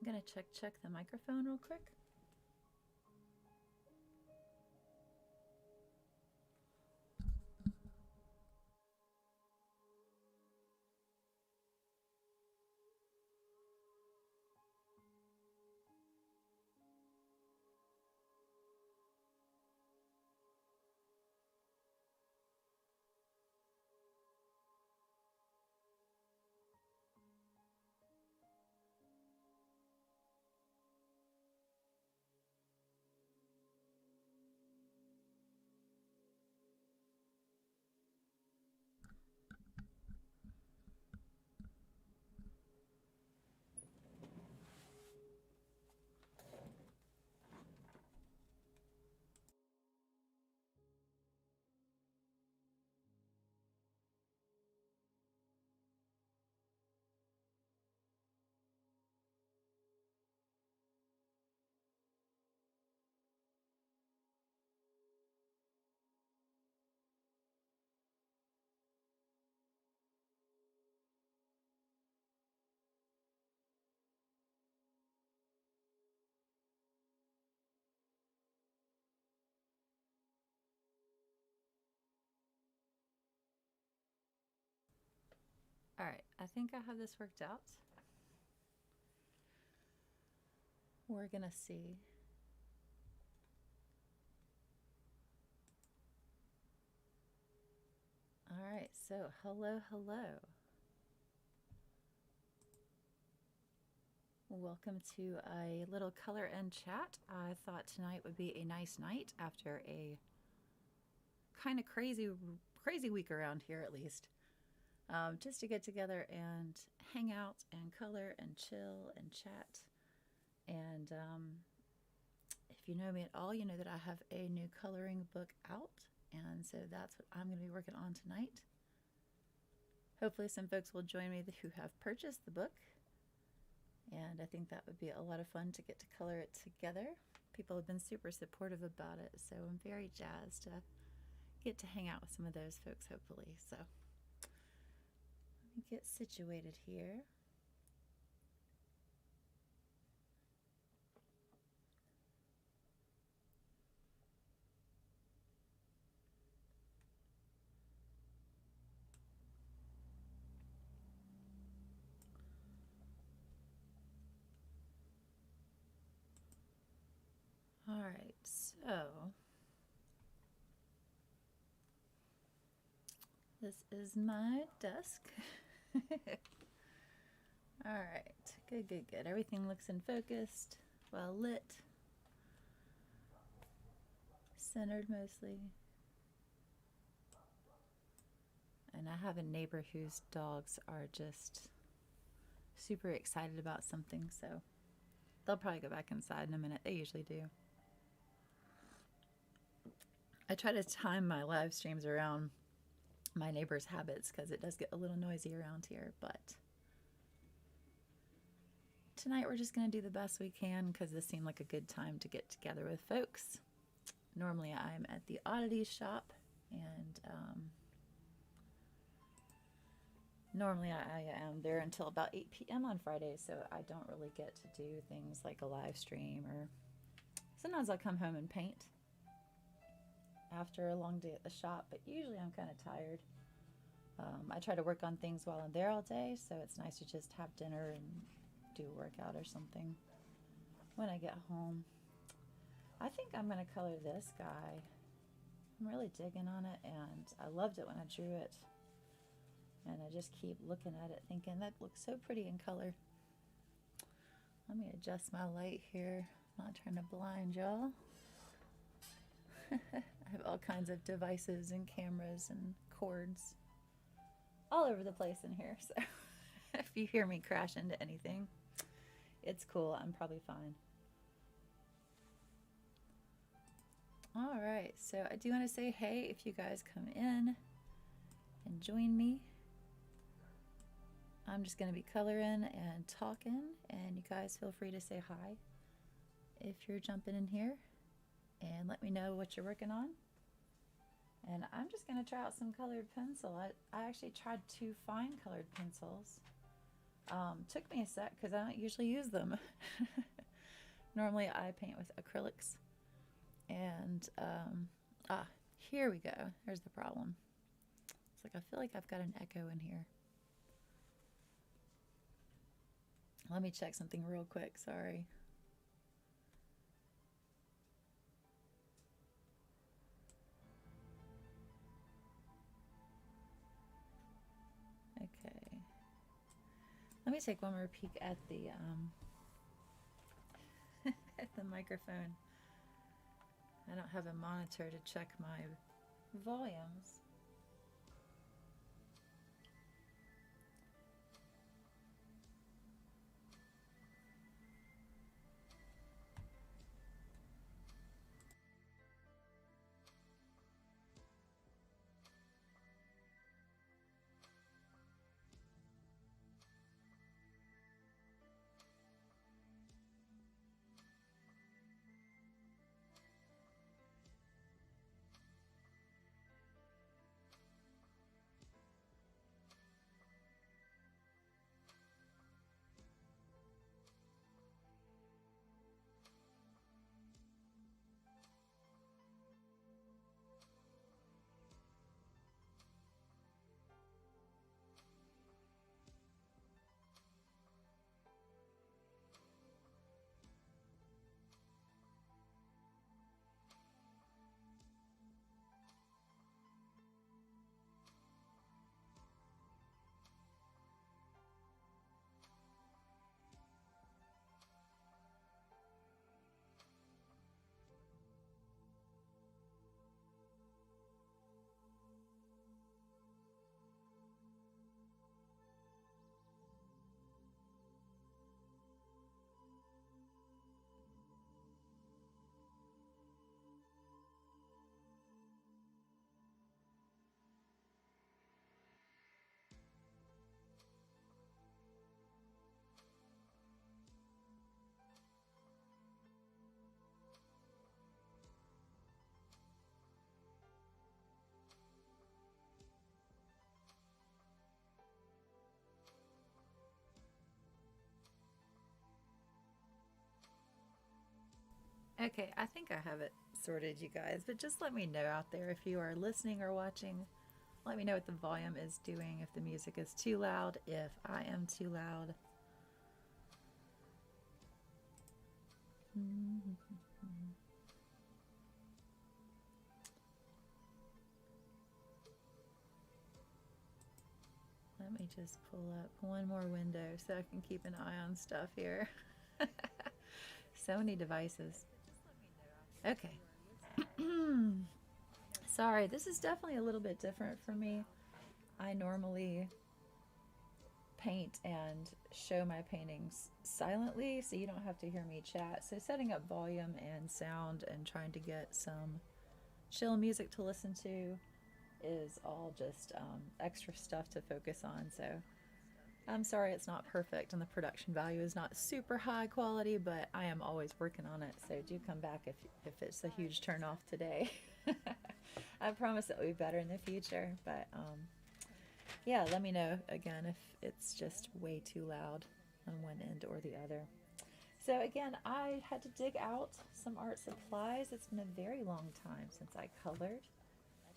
gonna check the microphone real quick. All right, I think I have this worked out. We're gonna see. All right, so hello. Welcome to a little color and chat. I thought tonight would be a nice night after a kind of crazy week around here, at least. Just to get together and hang out and color and chill and chat. And if you know me at all, you know that I have a new coloring book out. And so that's what I'm going to be working on tonight. Hopefully some folks will join me who have purchased the book. And I think that would be a lot of fun to get to color it together. People have been super supportive about it, so I'm very jazzed to get to hang out with some of those folks, hopefully. So let me get situated here. All right, so this is my desk. All right, good. Everything looks in focused, well lit, centered mostly. And I have a neighbor whose dogs are just super excited about something, so they'll probably go back inside in a minute. They usually do. I try to time my live streams around my neighbor's habits because it does get a little noisy around here, but tonight we're just going to do the best we can because this seemed like a good time to get together with folks. Normally I'm at the oddities shop, and normally I am there until about 8 p.m. on Fridays, so I don't really get to do things like a live stream, or sometimes I'll come home and paint after a long day at the shop, but usually I'm kind of tired. I try to work on things while I'm there all day, so it's nice to just have dinner and do a workout or something when I get home. I think I'm going to color this guy. I'm really digging on it, and I loved it when I drew it. And I just keep looking at it thinking that looks so pretty in color. Let me adjust my light here. I'm not trying to blind y'all. I have all kinds of devices and cameras and cords all over the place in here, so if you hear me crash into anything, it's cool. I'm probably fine. All right, so I do want to say hey if you guys come in and join me. I'm just going to be coloring and talking, and you guys feel free to say hi if you're jumping in here, and let me know what you're working on. And I'm just going to try out some colored pencil. I actually tried to find colored pencils. Took me a sec because I don't usually use them. Normally I paint with acrylics. And, here we go. Here's the problem. It's like I feel like I've got an echo in here. Let me check something real quick. Sorry. Okay. Let me take one more peek at the at the microphone. I don't have a monitor to check my volumes. Okay, I think I have it sorted, you guys, but just let me know out there if you are listening or watching. Let me know what the volume is doing, if the music is too loud, if I am too loud. Let me just pull up one more window so I can keep an eye on stuff here. So many devices. Okay. Sorry, this is definitely a little bit different for me. I normally paint and show my paintings silently so you don't have to hear me chat. So setting up volume and sound and trying to get some chill music to listen to is all just extra stuff to focus on. So I'm sorry it's not perfect and the production value is not super high quality, but I am always working on it. So do come back if it's a huge turn off today. I promise it will be better in the future. But yeah, let me know again if it's just way too loud on one end or the other. So again, I had to dig out some art supplies. It's been a very long time since I colored.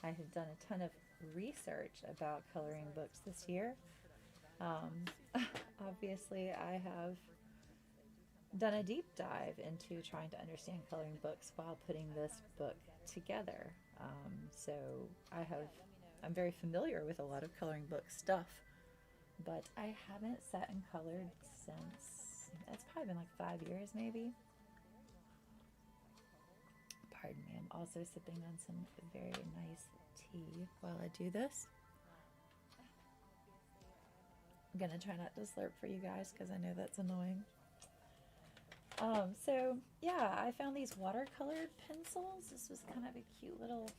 I have done a ton of research about coloring books this year. Obviously, I have done a deep dive into trying to understand coloring books while putting this book together. So I'm very familiar with a lot of coloring book stuff, but I haven't sat and colored since, it's probably been like 5 years maybe. Pardon me, I'm also sipping on some very nice tea while I do this. I'm gonna try not to slurp for you guys because I know that's annoying. So yeah, I found these watercolored pencils. This was kind of a cute little,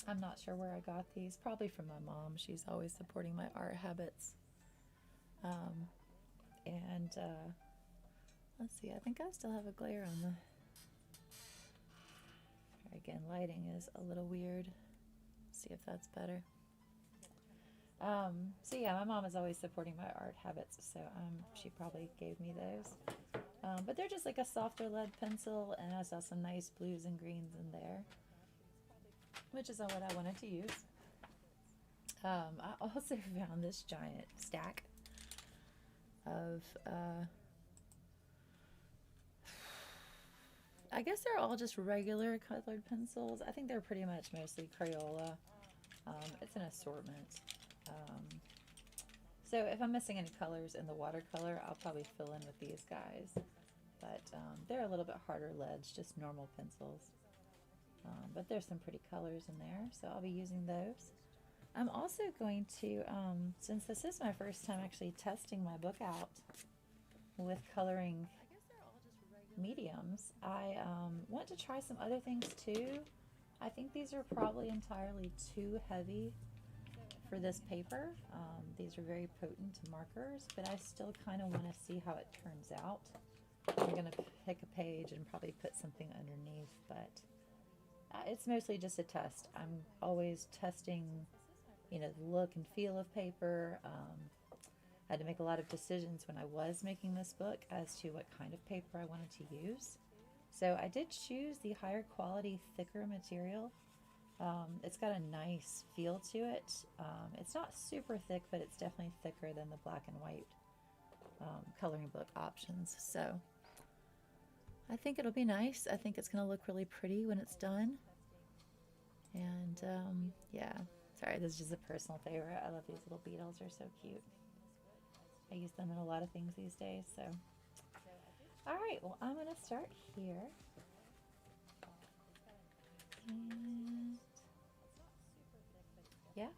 I'm not sure where I got these, probably from my mom. She's always supporting my art habits. Let's see, I think I still have a glare on the, again, lighting is a little weird. Let's see if that's better. So yeah, my mom is always supporting my art habits, so she probably gave me those. But they're just like a softer lead pencil, and I saw some nice blues and greens in there, which is what I wanted to use. I also found this giant stack of, I guess they're all just regular colored pencils. I think they're pretty much mostly Crayola. It's an assortment. Um, so if I'm missing any colors in the watercolor, I'll probably fill in with these guys. But they're a little bit harder leads, just normal pencils. But there's some pretty colors in there, so I'll be using those. I'm also going to, since this is my first time actually testing my book out with coloring mediums, I want to try some other things too. I think these are probably entirely too heavy for this paper. These are very potent markers, but I still kind of want to see how it turns out. I'm going to pick a page and probably put something underneath, but it's mostly just a test. I'm always testing, you know, the look and feel of paper. I had to make a lot of decisions when I was making this book as to what kind of paper I wanted to use. So I did choose the higher quality, thicker material. It's got a nice feel to it. It's not super thick, but it's definitely thicker than the black and white coloring book options. So I think it'll be nice. I think it's going to look really pretty when it's done. And yeah, sorry, this is just a personal favorite. I love these little beetles. They're so cute. I use them in a lot of things these days. So, all right, well, I'm going to start here. And yeah. I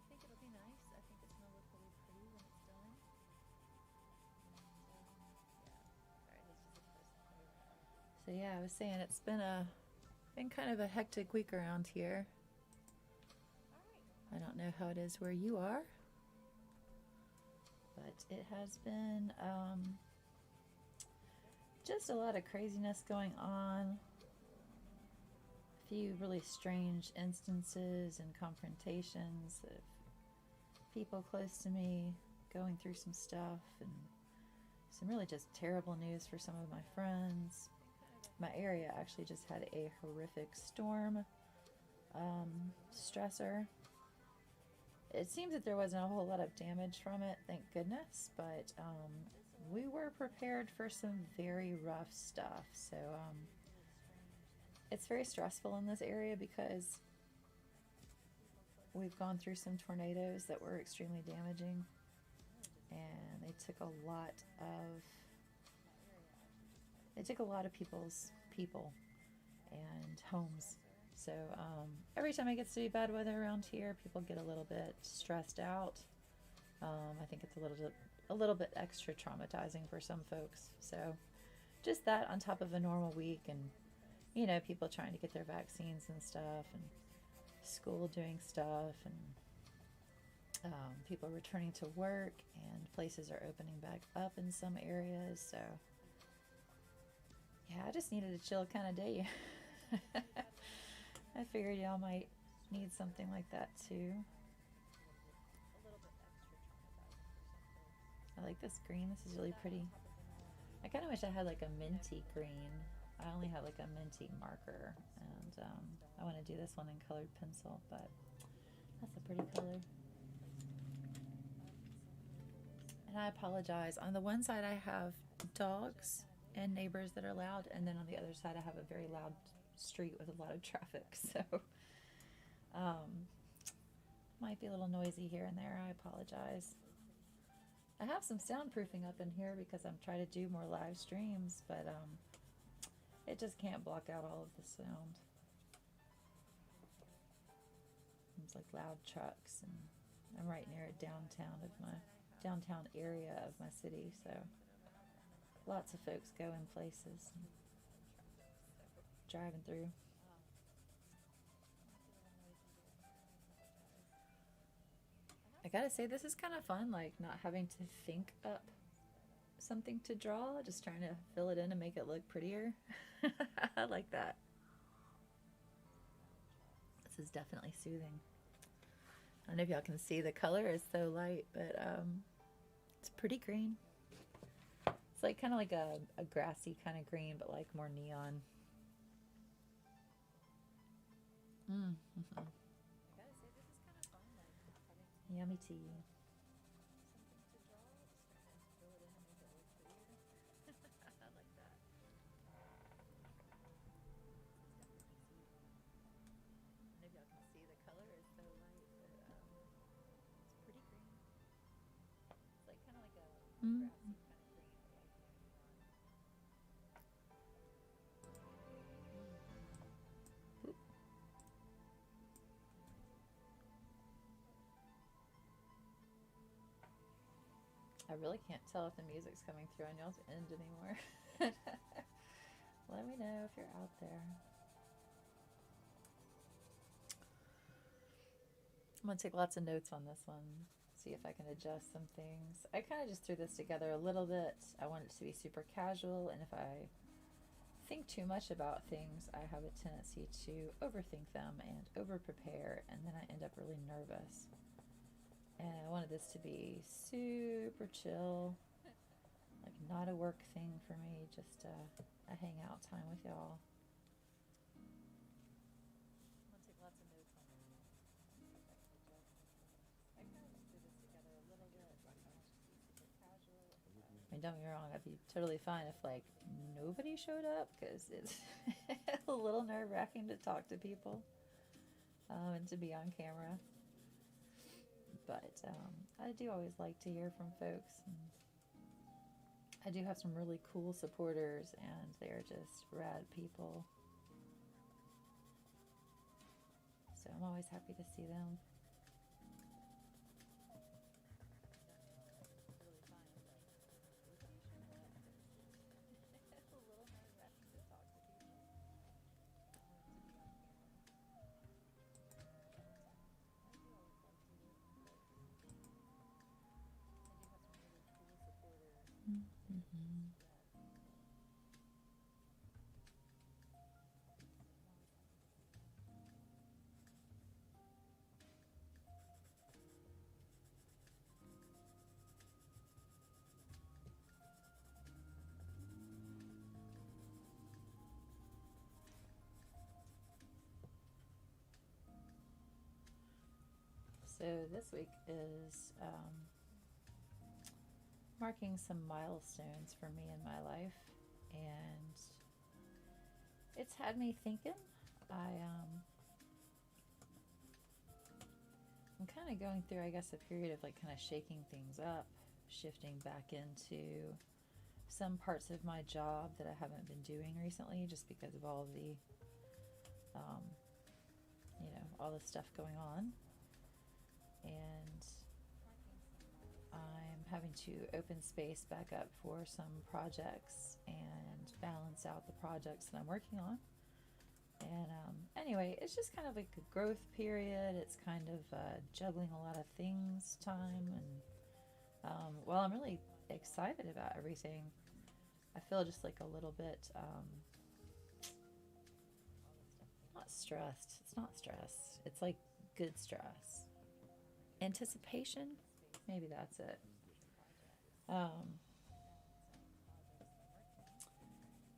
think it'll be nice. I think it's going to look really pretty when it's done. So yeah, I was saying it's been kind of a hectic week around here. I don't know how it is where you are, but it has been just a lot of craziness going on. A few really strange instances and confrontations of people close to me going through some stuff, and some really just terrible news for some of my friends. My area actually just had a horrific storm stressor. It seems that there wasn't a whole lot of damage from it, thank goodness, but we were prepared for some very rough stuff. So it's very stressful in this area because we've gone through some tornadoes that were extremely damaging, and they took a lot of people's people and homes. So every time it gets to be bad weather around here, people get a little bit stressed out. I think it's a little bit extra traumatizing for some folks. So just that on top of a normal week, and you know, people trying to get their vaccines and stuff, and school doing stuff, and people returning to work, and places are opening back up in some areas. So yeah, I just needed a chill kind of day. I figured y'all might need something like that too. I like this green. This is really pretty. I kind of wish I had like a minty green. I only have like a minty marker, and I want to do this one in colored pencil, but that's a pretty color. And I apologize. On the one side I have dogs and neighbors that are loud, and then on the other side I have a very loud street with a lot of traffic, so might be a little noisy here and there. I apologize. I have some soundproofing up in here because I'm trying to do more live streams, but it just can't block out all of the sound. It's like loud trucks, and I'm right near a downtown area of my city, so lots of folks going places and driving through. I gotta say, this is kind of fun, like not having to think up something to draw, just trying to fill it in and make it look prettier. I like that. is definitely soothing. I don't know if y'all can see, the color is so light, but it's pretty green. It's like kind of like a grassy kind of green, but like more neon. Mm-hmm. Yummy tea. Maybe y'all can see, the color is so light, but it's pretty green. It's like kind of like a grassy kind of green, but like more neon. Oop. I really can't tell if the music's coming through on y'all's end anymore. Let me know if you're out there. I'm going to take lots of notes on this one, see if I can adjust some things. I kind of just threw this together a little bit. I want it to be super casual, and if I think too much about things, I have a tendency to overthink them and over-prepare, and then I end up really nervous. And I wanted this to be super chill, like not a work thing for me, just a hangout time with y'all. I mean, don't get me wrong, I'd be totally fine if like nobody showed up, because it's a little nerve-wracking to talk to people and to be on camera. But I do always like to hear from folks. And I do have some really cool supporters, and they're just rad people. So I'm always happy to see them. Mm-hmm. So this week is marking some milestones for me in my life, and it's had me thinking. I'm kind of going through, I guess, a period of like kind of shaking things up, shifting back into some parts of my job that I haven't been doing recently, just because of all the all the stuff going on. And I'm having to open space back up for some projects and balance out the projects that I'm working on. And anyway, it's just kind of like a growth period. It's kind of juggling a lot of things time. And while I'm really excited about everything, I feel just like a little bit not stressed. It's not stress. It's like good stress. Anticipation? Maybe that's it.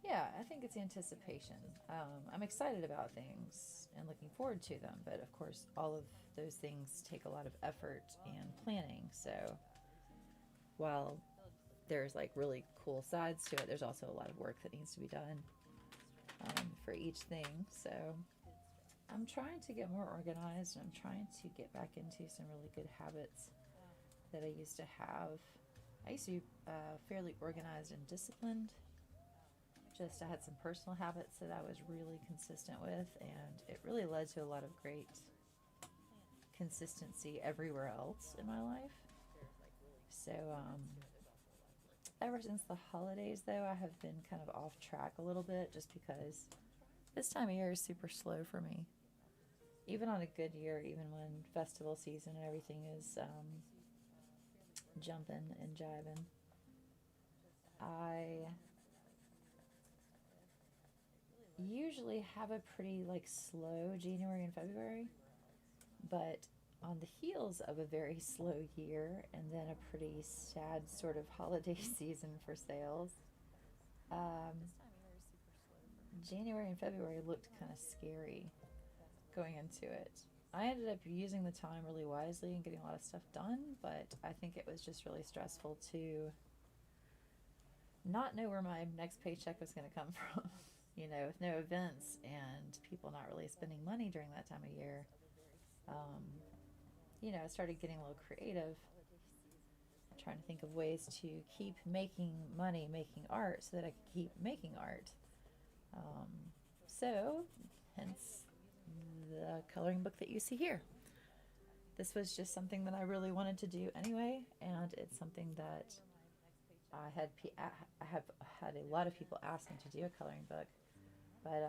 Yeah, I think it's anticipation. I'm excited about things and looking forward to them, but of course, all of those things take a lot of effort and planning. So while there's like really cool sides to it, there's also a lot of work that needs to be done for each thing. So I'm trying to get more organized, and I'm trying to get back into some really good habits that I used to have. I used to be fairly organized and disciplined. I had some personal habits that I was really consistent with, and it really led to a lot of great consistency everywhere else in my life. So ever since the holidays, though, I have been kind of off track a little bit, just because this time of year is super slow for me. Even on a good year, even when festival season and everything is jumping and jiving, I usually have a pretty like slow January and February, but on the heels of a very slow year and then a pretty sad sort of holiday season for sales, um, January and February looked kind of scary going into it. I ended up using the time really wisely and getting a lot of stuff done, but I think it was just really stressful to not know where my next paycheck was going to come from. With no events and people not really spending money during that time of year. Um, I started getting a little creative, trying to think of ways to keep making money making art so that I could keep making art. Um, so, hence the coloring book that you see here. This was just something that I really wanted to do anyway, and it's something that I have had a lot of people ask me to do a coloring book, but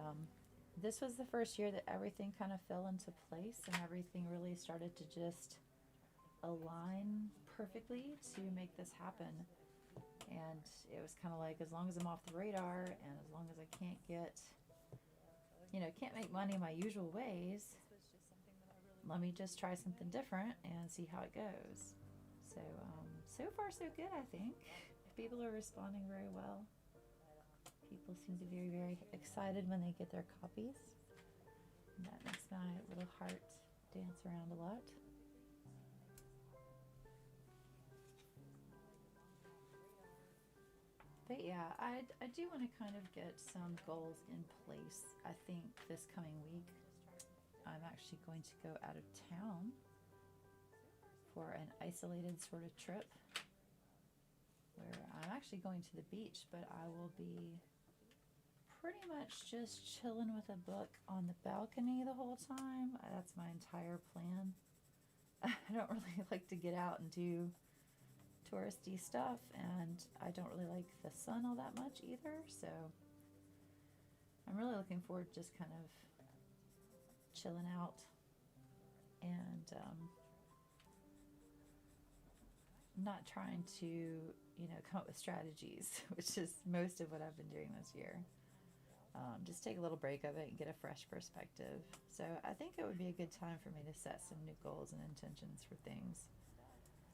this was the first year that everything kind of fell into place and everything really started to just align perfectly to make this happen. And it was kind of like, as long as I'm off the radar and as long as I can't make money my usual ways, let me just try something different and see how it goes. So, so far so good, I think. People are responding very well. People seem to be very, very excited when they get their copies. And that makes my little heart dance around a lot. But yeah, I do want to kind of get some goals in place. I think this coming week I'm actually going to go out of town for an isolated sort of trip where I'm actually going to the beach, but I will be pretty much just chilling with a book on the balcony the whole time. That's my entire plan. I don't really like to get out and do touristy stuff, and I don't really like the sun all that much either, so I'm really looking forward to just kind of chilling out and not trying to, come up with strategies, which is most of what I've been doing this year. Just take a little break of it and get a fresh perspective. So I think it would be a good time for me to set some new goals and intentions for things.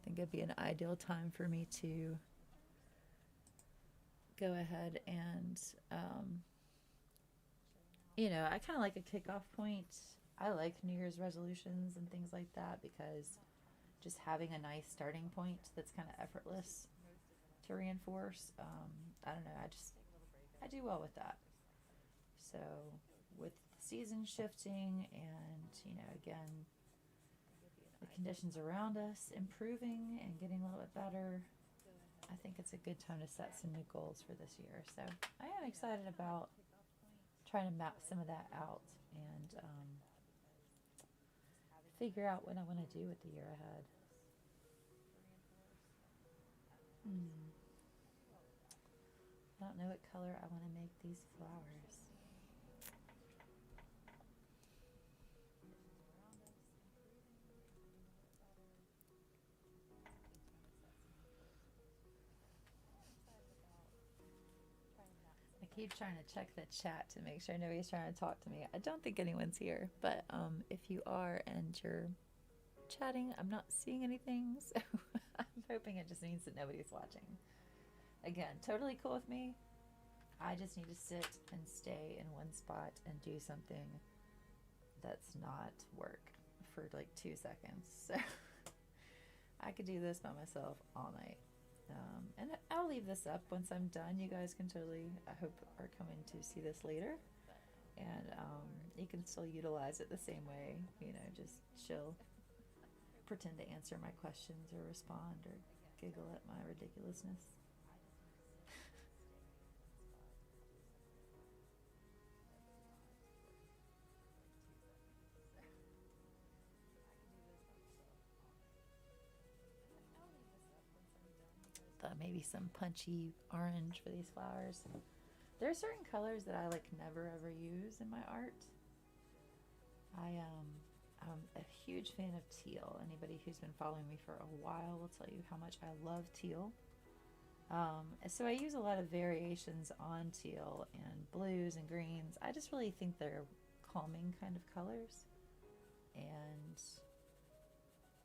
I think it'd be an ideal time for me to go ahead and, I kind of like a kickoff point. I like New Year's resolutions and things like that because just having a nice starting point that's kind of effortless to reinforce. I don't know. I do well with that. So with the season shifting and, again, the conditions around us improving and getting a little bit better, I think it's a good time to set some new goals for this year. So I am excited about trying to map some of that out and figure out what I want to do with the year ahead. I don't know what color I want to make these flowers. I keep trying to check the chat to make sure nobody's trying to talk to me. I don't think anyone's here, but if you are and you're chatting, I'm not seeing anything, so I'm hoping it just means that nobody's watching. Again, totally cool with me. I just need to sit and stay in one spot and do something that's not work for like 2 seconds. So I could do this by myself all night. And I'll leave this up once I'm done. You guys can totally, I hope, are coming to see this later. And you can still utilize it the same way, just chill, pretend to answer my questions or respond or giggle at my ridiculousness. Thought maybe some punchy orange for these flowers. There are certain colors that I like never ever use in my art. I'm a huge fan of teal. Anybody who's been following me for a while will tell you how much I love teal. So I use a lot of variations on teal and blues and greens. I just really think they're calming kind of colors, and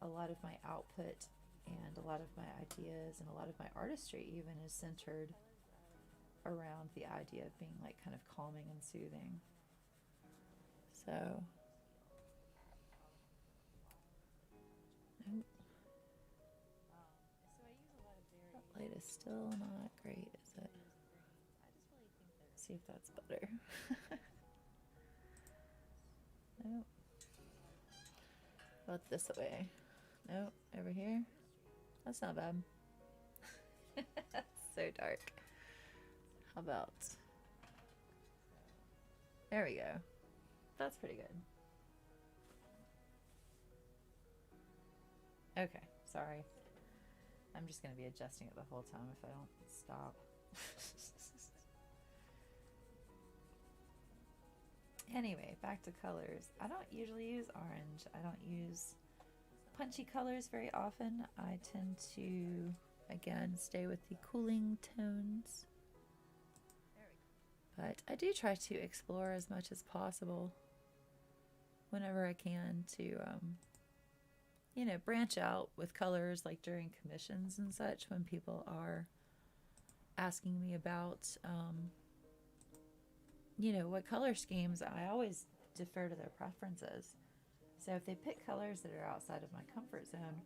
a lot of my output and a lot of my ideas and a lot of my artistry even is centered around the idea of being like kind of calming and soothing. So nope. That light is still not great, is it? Let's see if that's better. Nope. About this way. Nope. Over here. That's not bad. That's so dark. How about... There we go. That's pretty good. Okay, sorry. I'm just going to be adjusting it the whole time if I don't stop. Anyway, back to colors. I don't usually use orange. I don't use punchy colors very often. I tend to, again, stay with the cooling tones. But I do try to explore as much as possible whenever I can to, you know, branch out with colors, like during commissions and such, when people are asking me about, you know, what color schemes. I always defer to their preferences. So if they pick colors that are outside of my comfort zone,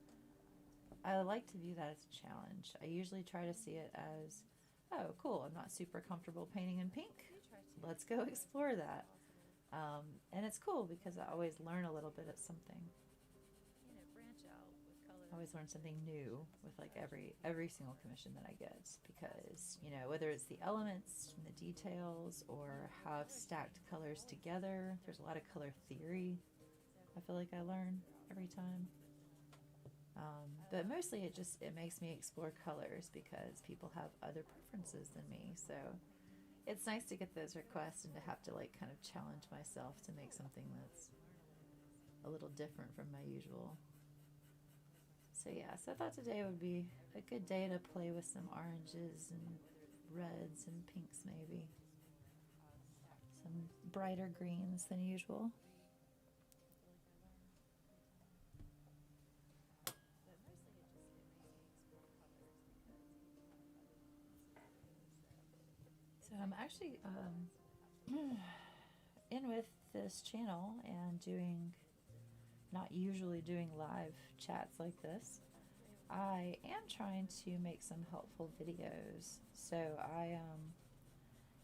I like to view that as a challenge. I usually try to see it as, oh, cool, I'm not super comfortable painting in pink. Let's go explore that. And it's cool because I always learn a little bit of something. I always learn something new with like every single commission that I get, because, you know, whether it's the elements and the details or how I've stacked colors together, there's a lot of color theory I feel like I learn every time. But mostly it makes me explore colors because people have other preferences than me. So it's nice to get those requests and to have to like kind of challenge myself to make something that's a little different from my usual. So yeah, so I thought today would be a good day to play with some oranges and reds and pinks maybe. Some brighter greens than usual. So I'm actually in with this channel and not usually doing live chats like this. I am trying to make some helpful videos. So I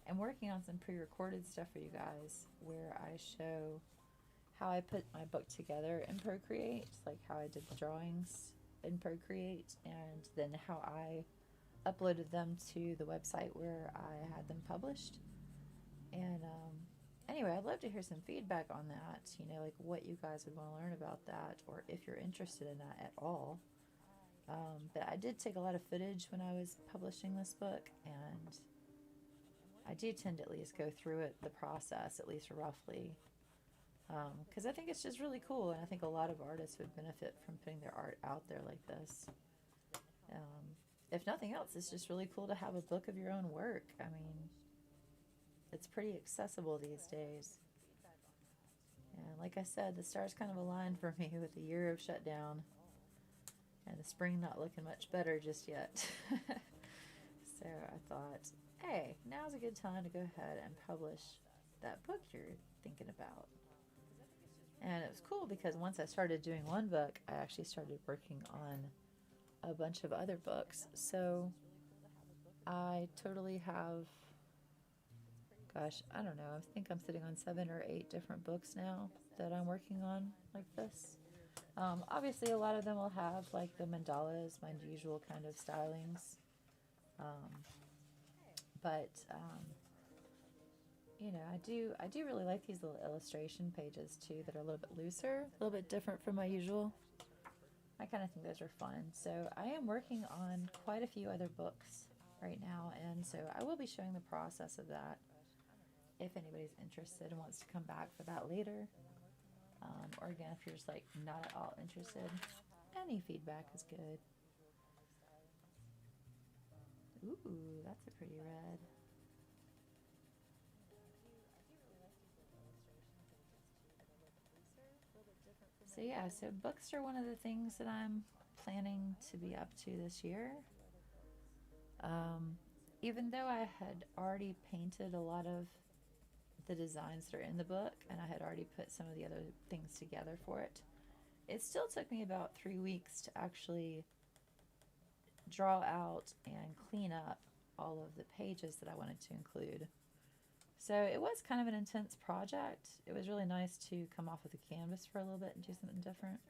am working on some pre-recorded stuff for you guys where I show how I put my book together in Procreate, like how I did the drawings in Procreate, and then how I uploaded them to the website where I had them published. And anyway, I'd love to hear some feedback on that, you know, like what you guys would want to learn about that, or if you're interested in that at all. But I did take a lot of footage when I was publishing this book, and I do tend to at least go through it, the process, at least roughly, because I think it's just really cool, and I think a lot of artists would benefit from putting their art out there like this. If nothing else, it's just really cool to have a book of your own work. I mean, it's pretty accessible these days. And like I said, the stars kind of aligned for me with the year of shutdown and the spring not looking much better just yet. So I thought, hey, now's a good time to go ahead and publish that book you're thinking about. And it was cool because once I started doing one book, I actually started working on a bunch of other books. So I totally have, gosh, I don't know, I think I'm sitting on 7 or 8 different books now that I'm working on like this. Obviously a lot of them will have like the mandalas, my usual kind of stylings. But you know, I do really like these little illustration pages too that are a little bit looser, a little bit different from my usual. I kind of think those are fun. So I am working on quite a few other books right now, and so I will be showing the process of that if anybody's interested and wants to come back for that later. Or again, if you're just like not at all interested, any feedback is good. Ooh, that's a pretty red. So yeah, so books are one of the things that I'm planning to be up to this year. Um, Even though I had already painted a lot of the designs that are in the book and I had already put some of the other things together for it, it still took me about 3 weeks to actually draw out and clean up all of the pages that I wanted to include. So it was kind of an intense project. It was really nice to come off of the canvas for a little bit and do something different.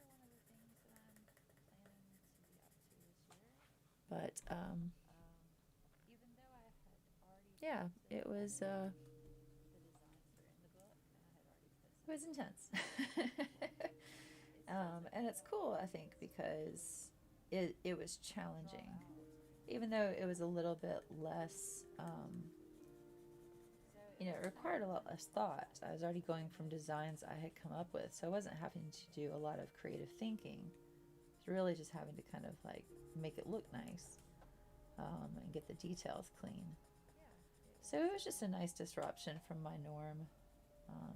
But yeah, it was intense. And it's cool, I think, because it was challenging. Even though it was a little bit less, it required a lot less thought. I was already going from designs I had come up with, so I wasn't having to do a lot of creative thinking. It's really just having to kind of like make it look nice, and get the details clean. So it was just a nice disruption from my norm,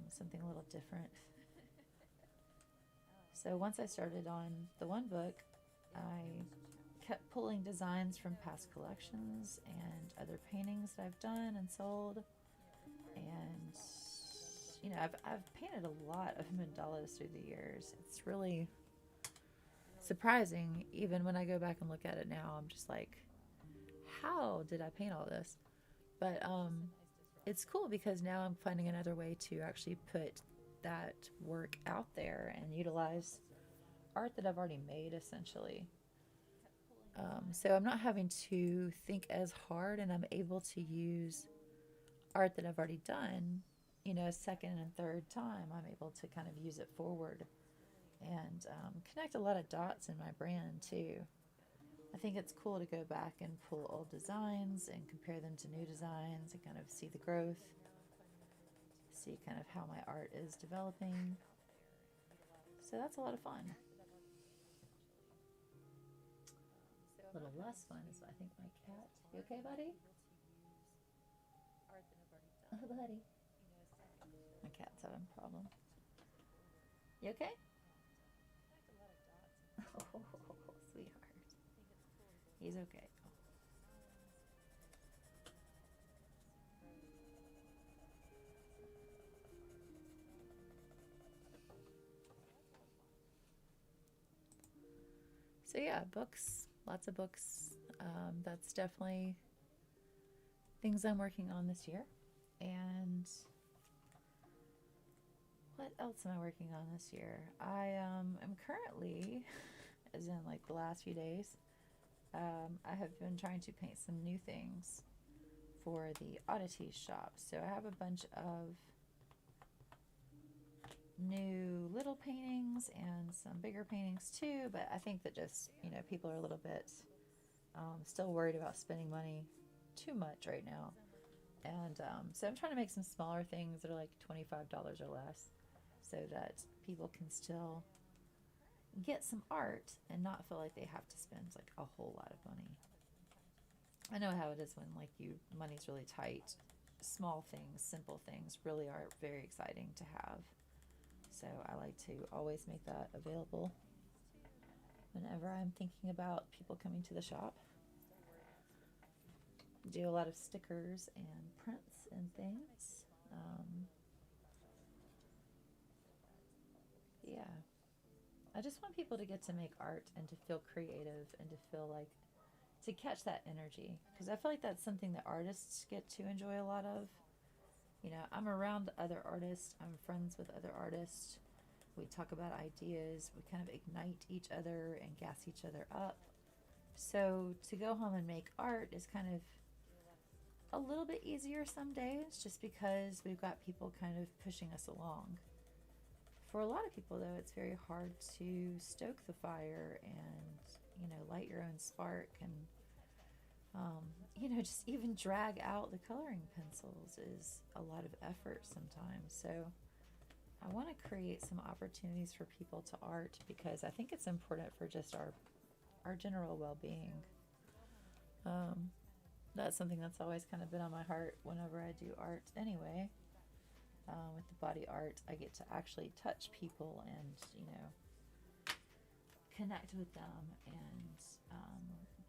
something a little different. So once I started on the one book, I kept pulling designs from past collections and other paintings that I've done and sold. And I've painted a lot of mandalas through the years. It's really surprising. Even when I go back and look at it now, I'm just like, how did I paint all this? But it's cool because now I'm finding another way to actually put that work out there and utilize art that I've already made, essentially. So I'm not having to think as hard, and I'm able to use art that I've already done, a second and third time. I'm able to kind of use it forward and connect a lot of dots in my brand too. I think it's cool to go back and pull old designs and compare them to new designs and kind of see the growth, see kind of how my art is developing. So that's a lot of fun. A little less fun is, I think, my cat. You okay, buddy? Oh, buddy. My cat's having a problem. You okay? Oh, sweetheart. He's okay. So yeah, books, lots of books. That's definitely things I'm working on this year. And what else am I working on this year? I am currently, as in like the last few days, I have been trying to paint some new things for the oddities shop. So I have a bunch of new little paintings and some bigger paintings too, but I think that just, people are a little bit still worried about spending money too much right now. And so I'm trying to make some smaller things that are like $25 or less so that people can still get some art and not feel like they have to spend like a whole lot of money. I know how it is when like money's really tight. Small things, simple things really are very exciting to have. So I like to always make that available whenever I'm thinking about people coming to the shop. Do a lot of stickers and prints and things. Yeah. I just want people to get to make art and to feel creative and to feel like to catch that energy, because I feel like that's something that artists get to enjoy a lot of. I'm around other artists, I'm friends with other artists. We talk about ideas, we kind of ignite each other and gas each other up. So to go home and make art is kind of a little bit easier some days just because we've got people kind of pushing us along. For a lot of people, though, it's very hard to stoke the fire and, light your own spark and, just even drag out the coloring pencils is a lot of effort sometimes. So I want to create some opportunities for people to art because I think it's important for just our general well-being. that's something that's always kind of been on my heart whenever I do art anyway. With the body art, I get to actually touch people and, connect with them and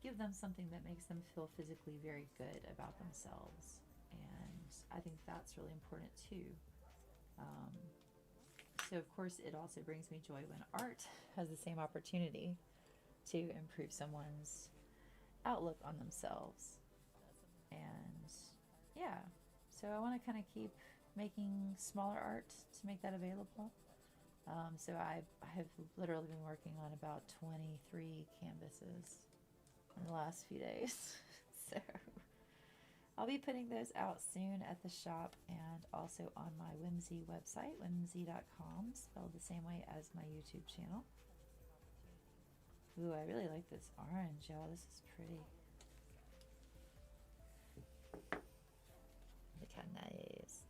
give them something that makes them feel physically very good about themselves. And I think that's really important too. Um, so, of course, it also brings me joy when art has the same opportunity to improve someone's outlook on themselves. And yeah, so I want to kind of keep making smaller art to make that available. So I have literally been working on about 23 canvases in the last few days. So I'll be putting those out soon at the shop and also on my Whimsy website, whimsy.com, spelled the same way as my YouTube channel. Ooh, I really like this orange, y'all. This is pretty. Look how nice.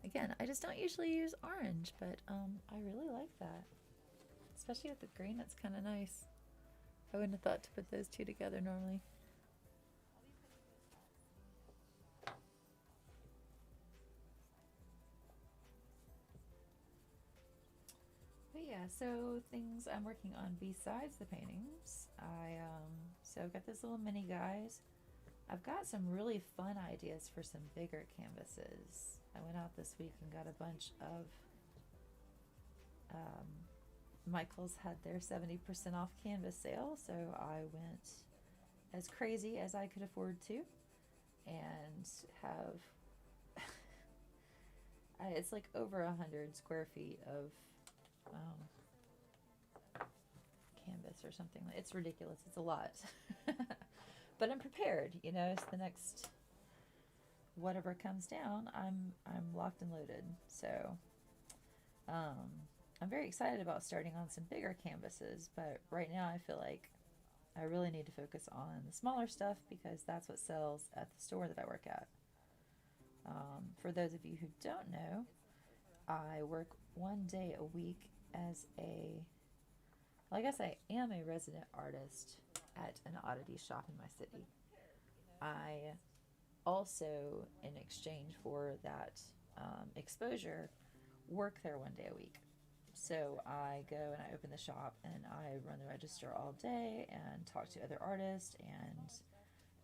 Again, I just don't usually use orange, but I really like that. Especially with the green, it's kind of nice. I wouldn't have thought to put those two together normally. But yeah, so things I'm working on besides the paintings. So I've got this little mini guys. I've got some really fun ideas for some bigger canvases. I went out this week and got a bunch of Michael's had their 70% off canvas sale, so I went as crazy as I could afford to and have it's like over 100 square feet of canvas or something. It's ridiculous. It's a lot. But I'm prepared, it's the next whatever comes down, I'm locked and loaded. So I'm very excited about starting on some bigger canvases, but right now I feel like I really need to focus on the smaller stuff because that's what sells at the store that I work at. For those of you who don't know, I work 1 day a week as well, I guess I am a resident artist at an oddity shop in my city. I also, in exchange for that exposure, work there 1 day a week. So I go and I open the shop and I run the register all day and talk to other artists and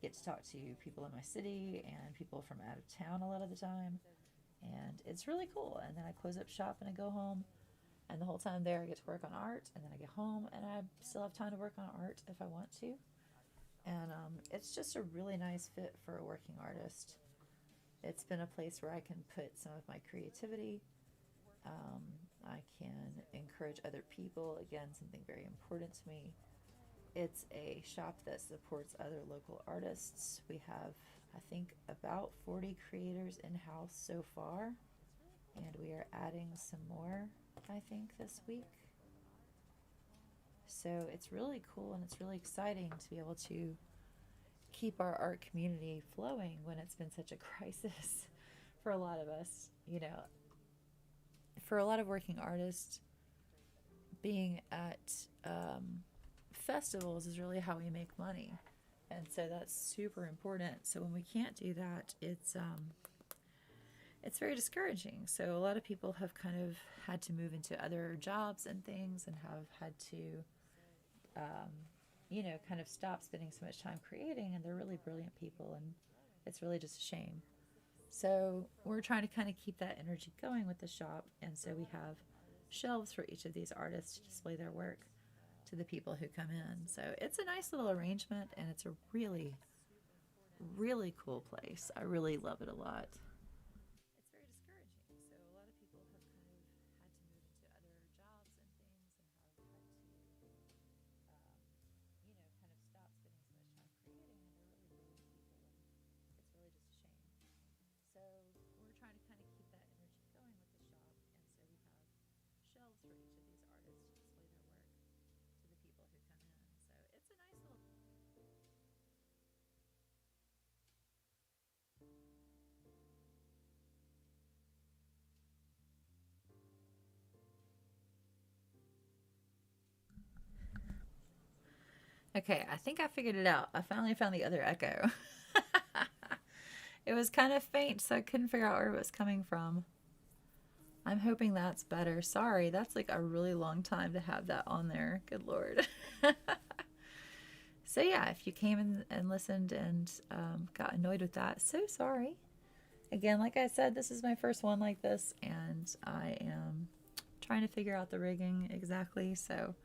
get to talk to people in my city and people from out of town a lot of the time. And it's really cool. And then I close up shop and I go home. And the whole time there, I get to work on art. And then I get home and I still have time to work on art if I want to. And it's just a really nice fit for a working artist. It's been a place where I can put some of my creativity. I can encourage other people. Again, something very important to me. It's a shop that supports other local artists. We have, I think, about 40 creators in-house so far. And we are adding some more, I think, this week. So it's really cool and it's really exciting to be able to keep our art community flowing when it's been such a crisis for a lot of us. For a lot of working artists, being at festivals is really how we make money. And so that's super important. So when we can't do that, it's very discouraging. So a lot of people have kind of had to move into other jobs and things and have had to kind of stop spending so much time creating, and they're really brilliant people, and it's really just a shame. So we're trying to kind of keep that energy going with the shop, and so we have shelves for each of these artists to display their work to the people who come in. So it's a nice little arrangement, and it's a really, really cool place. I really love it a lot. It's very discouraging. So a lot of people have kind of had to move into other jobs and things and have had to kind of stop spending so much time creating, and they're really brilliant people, and it's really just a shame. So we're trying to kind of keep that energy going with the shop, and so we have shelves for each of these artists to display their work to the people who come in. So it's a nice little. Okay, I think I figured it out. I finally found the other echo. It was kind of faint, so I couldn't figure out where it was coming from. I'm hoping that's better. Sorry, that's like a really long time to have that on there. Good Lord. So yeah, if you came in and listened and got annoyed with that, so sorry. Again, like I said, this is my first one like this, and I am trying to figure out the rigging exactly. So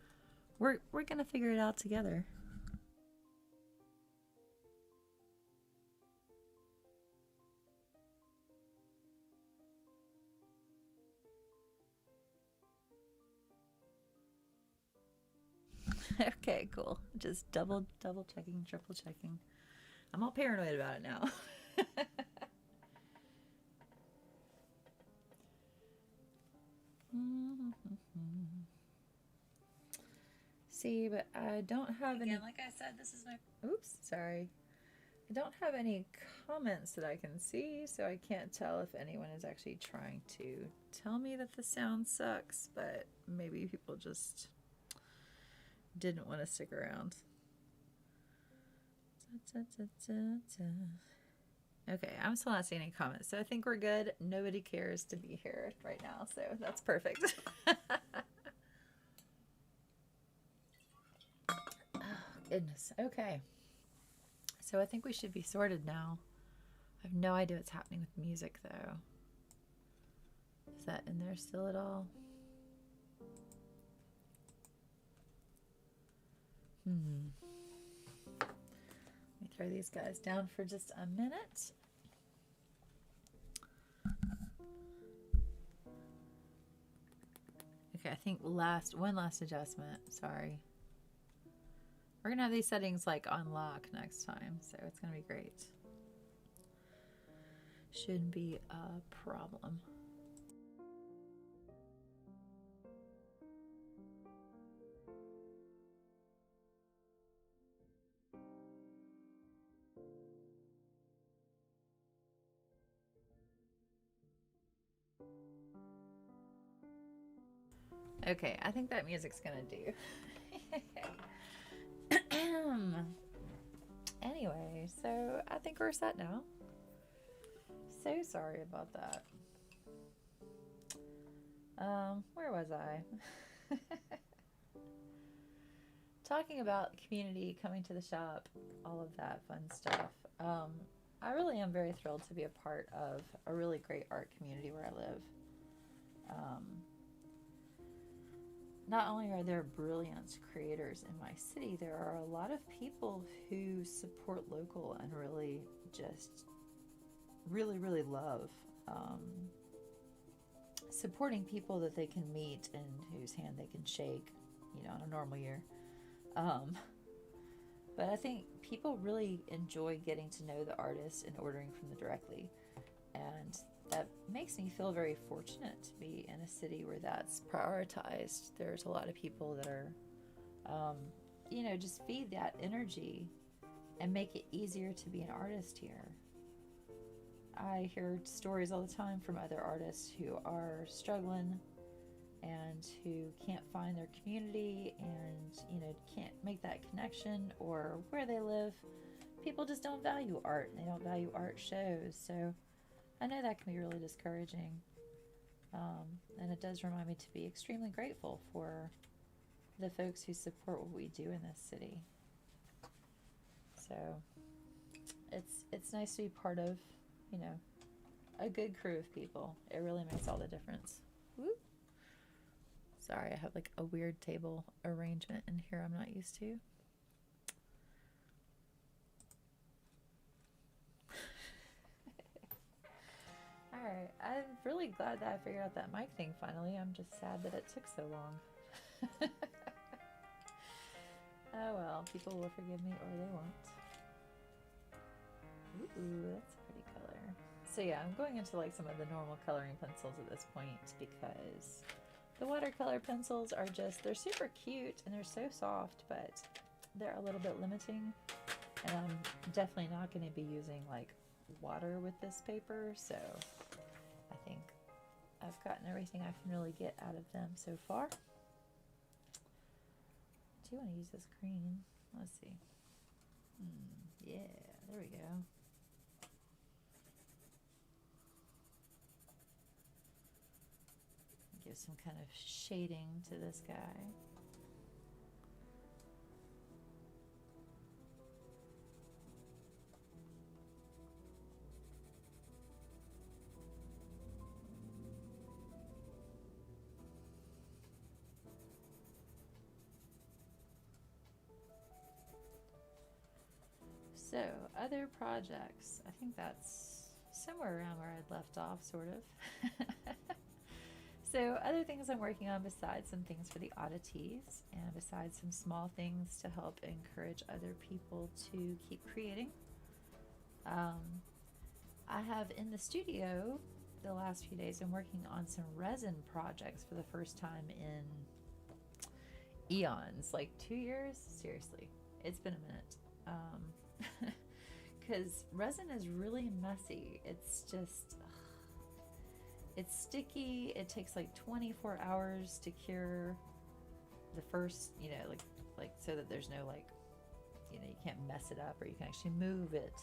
we're gonna figure it out together. Okay, cool. Just double checking, triple checking. I'm all paranoid about it now. See, but I don't have any. Again, like I said, this is my. Oops, sorry. I don't have any comments that I can see, so I can't tell if anyone is actually trying to tell me that the sound sucks, but maybe people just didn't want to stick around. Okay, I'm still not seeing any comments, so I think we're good. Nobody cares to be here right now, so that's perfect. Oh, goodness. Okay. So I think we should be sorted now. I have no idea what's happening with music, though. Is that in there still at all? Let me throw these guys down for just a minute. Okay, I think one last adjustment. Sorry. We're going to have these settings like on lock next time, so it's going to be great. Shouldn't be a problem. Okay, I think that music's going to do. Anyway, so I think we're set now. So sorry about that. Where was I? Talking about community, coming to the shop, all of that fun stuff. I really am very thrilled to be a part of a really great art community where I live. Not only are there brilliant creators in my city, there are a lot of people who support local and really just really love supporting people that they can meet and whose hand they can shake, on a normal year. But I think people really enjoy getting to know the artist and ordering from them directly. And that makes me feel very fortunate to be in a city where that's prioritized. There's a lot of people that are, just feed that energy and make it easier to be an artist here. I hear stories all the time from other artists who are struggling and who can't find their community and, can't make that connection, or where they live, people just don't value art. They don't value art shows. So I know that can be really discouraging. And it does remind me to be extremely grateful for the folks who support what we do in this city. So it's nice to be part of, a good crew of people. It really makes all the difference. Woo. Sorry, I have like a weird table arrangement in here I'm not used to. Alright, I'm really glad that I figured out that mic thing finally. I'm just sad that it took so long. Oh well, people will forgive me or they won't. Ooh, that's a pretty color. So yeah, I'm going into like some of the normal coloring pencils at this point because the watercolor pencils are they're super cute and they're so soft, but they're a little bit limiting. And I'm definitely not going to be using like water with this paper, so I think I've gotten everything I can really get out of them so far. I do want to use this green. Let's see. Yeah, there we go. Give some kind of shading to this guy. So, other projects. I think that's somewhere around where I'd left off, sort of. So, other things I'm working on besides some things for the oddities and besides some small things to help encourage other people to keep creating. I have in the studio the last few days been working on some resin projects for the first time in eons, like 2 years. Seriously, it's been a minute. Because resin is really messy. It's just, it's sticky. It takes like 24 hours to cure the first, like so that there's no you can't mess it up or you can actually move it.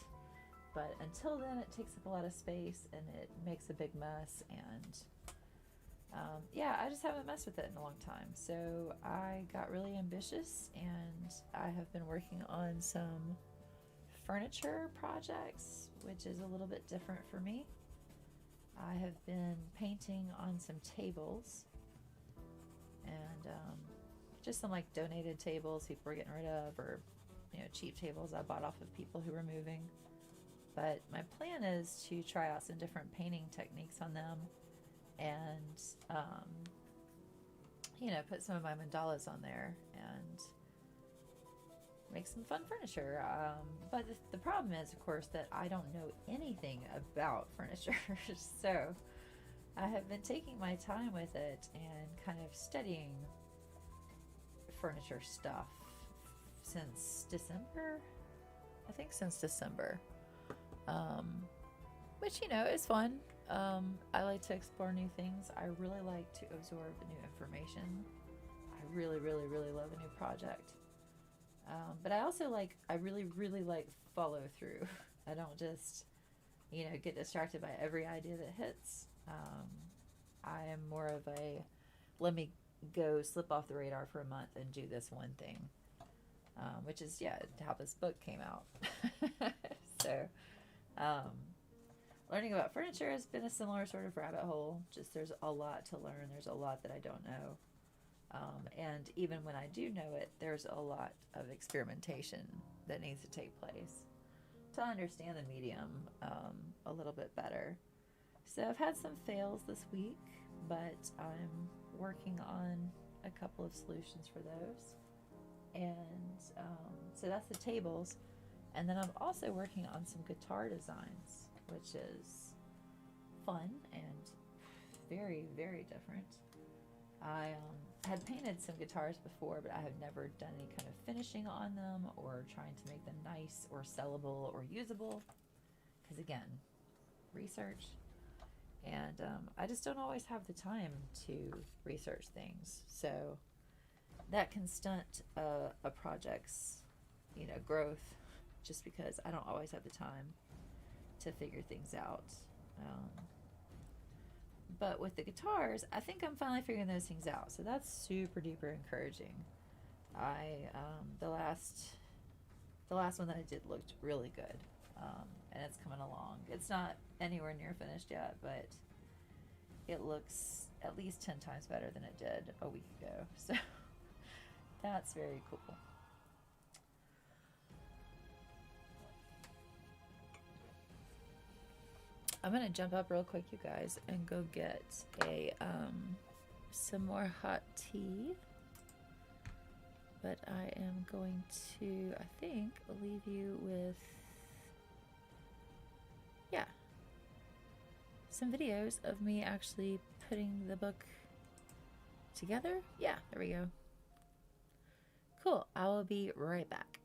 But until then, it takes up a lot of space and it makes a big mess. And yeah, I just haven't messed with it in a long time. So I got really ambitious and I have been working on some furniture projects, which is a little bit different for me. I have been painting on some tables and just some like donated tables people were getting rid of, or cheap tables I bought off of people who were moving. But my plan is to try out some different painting techniques on them and put some of my mandalas on there and make some fun furniture. But the problem is, of course, that I don't know anything about furniture. So I have been taking my time with it and kind of studying furniture stuff since December. I think since December. Which, is fun. I like to explore new things. I really like to absorb new information. I really, really, really love a new project. But I also I really, really like follow through. I don't just, get distracted by every idea that hits. I am more of a, let me go slip off the radar for a month and do this one thing. Which is, how this book came out. So, learning about furniture has been a similar sort of rabbit hole. Just there's a lot to learn. There's a lot that I don't know. And even when I do know it, there's a lot of experimentation that needs to take place to understand the medium a little bit better. So I've had some fails this week, but I'm working on a couple of solutions for those. And so that's the tables. And then I'm also working on some guitar designs, which is fun and very, very different. I had painted some guitars before, but I have never done any kind of finishing on them or trying to make them nice or sellable or usable. Because again, research. And I just don't always have the time to research things. So that can stunt a project's, growth, just because I don't always have the time to figure things out. But with the guitars, I think I'm finally figuring those things out. So that's super duper encouraging. The last one that I did looked really good, and it's coming along. It's not anywhere near finished yet, but it looks at least 10 times better than it did a week ago. So that's very cool. I'm gonna jump up real quick, you guys, and go get some more hot tea. But I am going to, I think, leave you with, some videos of me actually putting the book together. Yeah, there we go. Cool. I will be right back.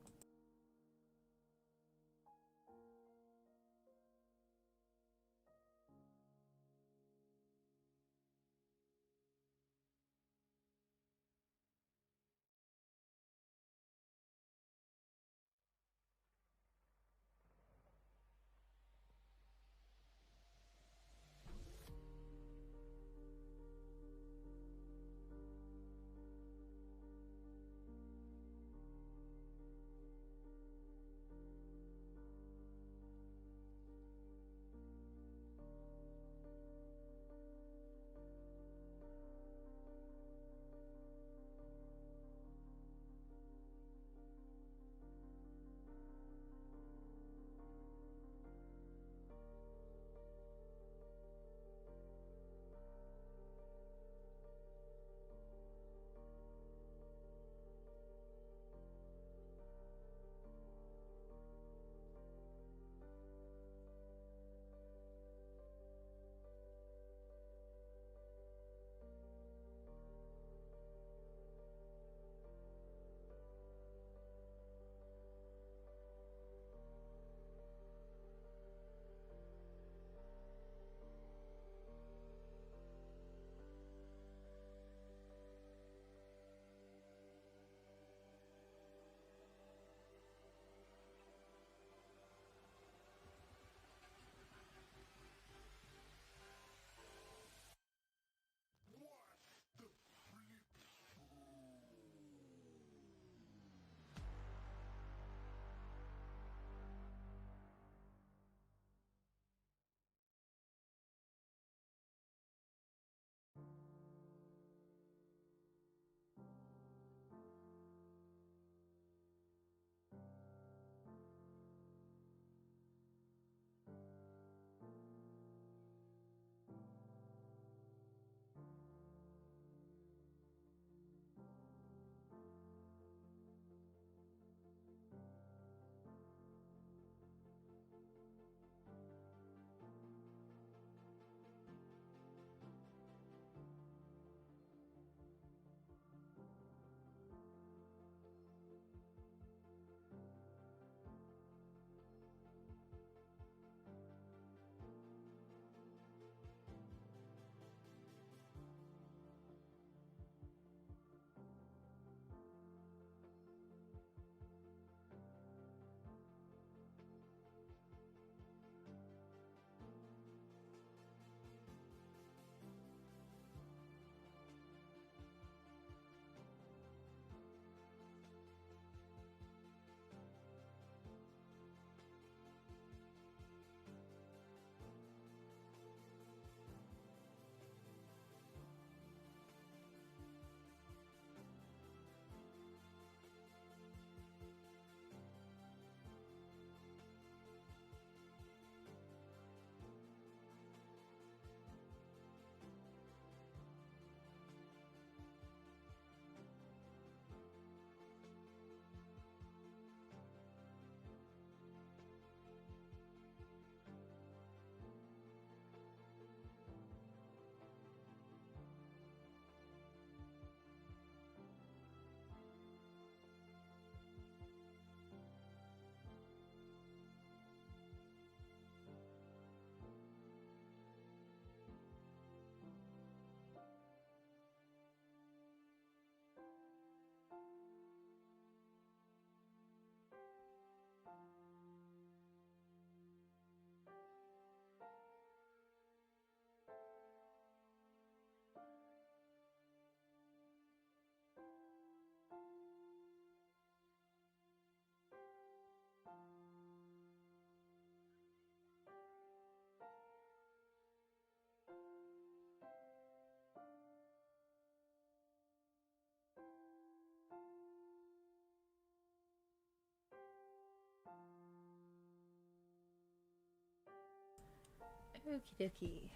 Okie dokie.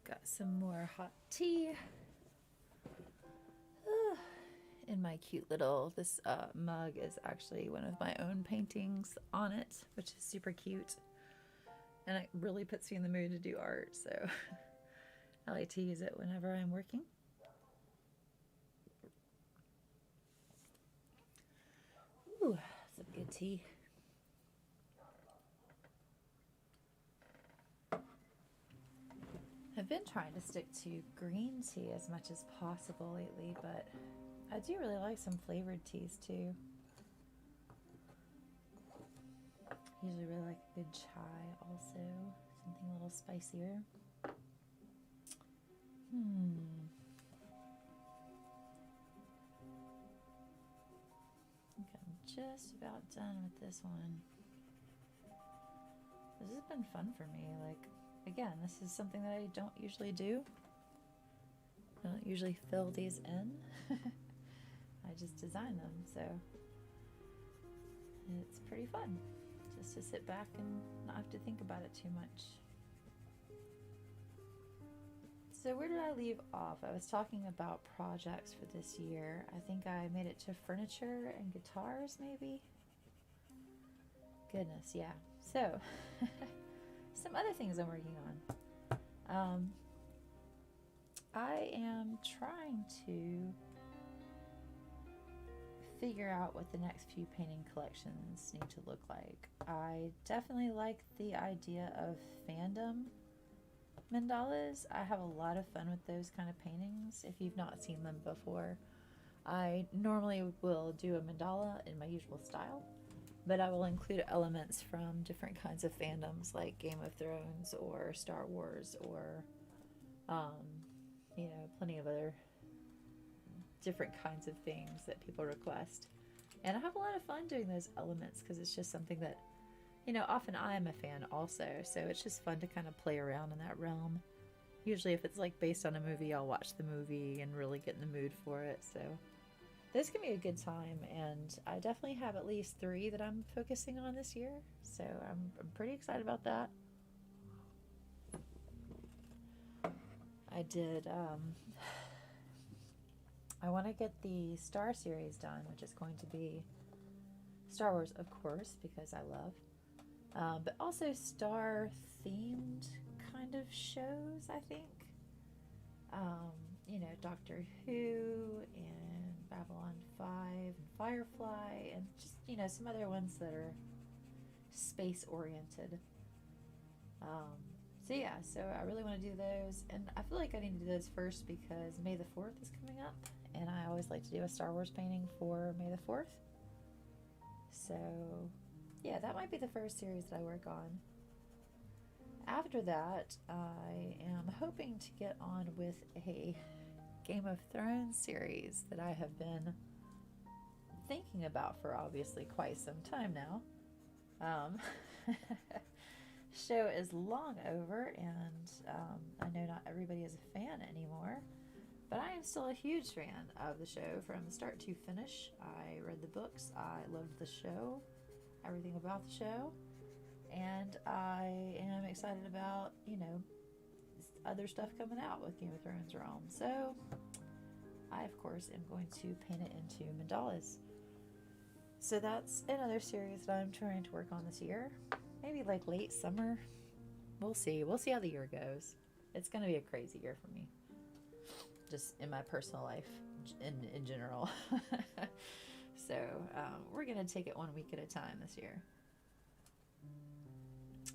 Got some more hot tea. In my cute little, this mug is actually one of my own paintings on it, which is super cute. And it really puts me in the mood to do art, so I like to use it whenever I'm working. Ooh, some good tea. I've been trying to stick to green tea as much as possible lately, but I do really like some flavored teas too. Usually really like a good chai also, something a little spicier. I think I'm just about done with this one. This has been fun for me. Like, again, this is something that I don't usually do. I don't usually fill these in. I just design them, so it's pretty fun just to sit back and not have to think about it too much. So where did I leave off? I was talking about projects for this year. I think I made it to furniture and guitars, maybe? Goodness, yeah. So, some other things I'm working on. I am trying to figure out what the next few painting collections need to look like. I definitely like the idea of fandom mandalas. I have a lot of fun with those kind of paintings. If you've not seen them before, I normally will do a mandala in my usual style, but I will include elements from different kinds of fandoms like Game of Thrones or Star Wars or plenty of other different kinds of things that people request. And I have a lot of fun doing those elements because it's just something that, often I am a fan also, so it's just fun to kind of play around in that realm. Usually if it's like based on a movie, I'll watch the movie and really get in the mood for it, so this can be a good time, and I definitely have at least 3 that I'm focusing on this year, so I'm pretty excited about that. I want to get the Star series done, which is going to be Star Wars, of course, because I love, but also Star-themed kind of shows, I think. Doctor Who and Babylon 5 and Firefly and just, some other ones that are space-oriented. So I really want to do those, and I feel like I need to do those first because May the 4th is coming up, and I always like to do a Star Wars painting for May the 4th. So, yeah, that might be the first series that I work on. After that, I am hoping to get on with a Game of Thrones series that I have been thinking about for obviously quite some time now. Show is long over, and I know not everybody is a fan anymore, but I am still a huge fan of the show from start to finish. I read the books, I loved the show, everything about the show, and I am excited about, other stuff coming out with Game of Thrones realm. So I, of course, am going to paint it into mandalas. So that's another series that I'm trying to work on this year. Maybe like late summer. We'll see. We'll see how the year goes. It's going to be a crazy year for me. Just in my personal life in general. So we're going to take it one week at a time this year.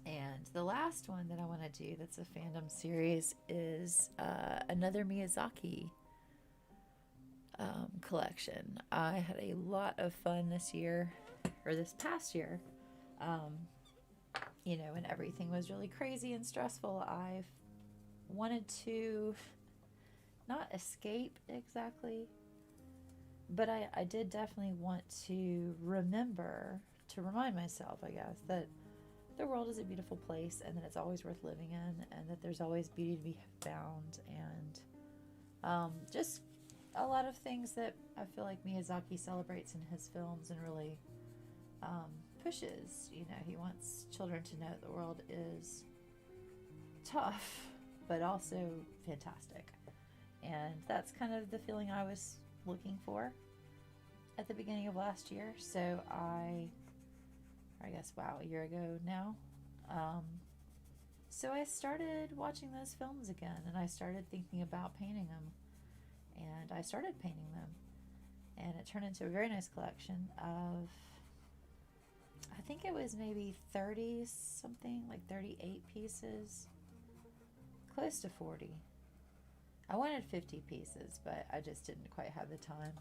And the last one that I want to do that's a fandom series is another Miyazaki collection. I had a lot of fun this past year. When everything was really crazy and stressful, I wanted to not escape exactly, but I did definitely want to remind myself, I guess, that the world is a beautiful place and that it's always worth living in and that there's always beauty to be found, and just a lot of things that I feel like Miyazaki celebrates in his films and really pushes. You know, he wants children to know the world is tough, but also fantastic. And that's kind of the feeling I was looking for at the beginning of last year. So I guess, wow, a year ago now. So I started watching those films again, and I started thinking about painting them. And I started painting them. And it turned into a very nice collection of, I think it was maybe 30 something, like 38 pieces. Close to 40. I wanted 50 pieces, but I just didn't quite have the time.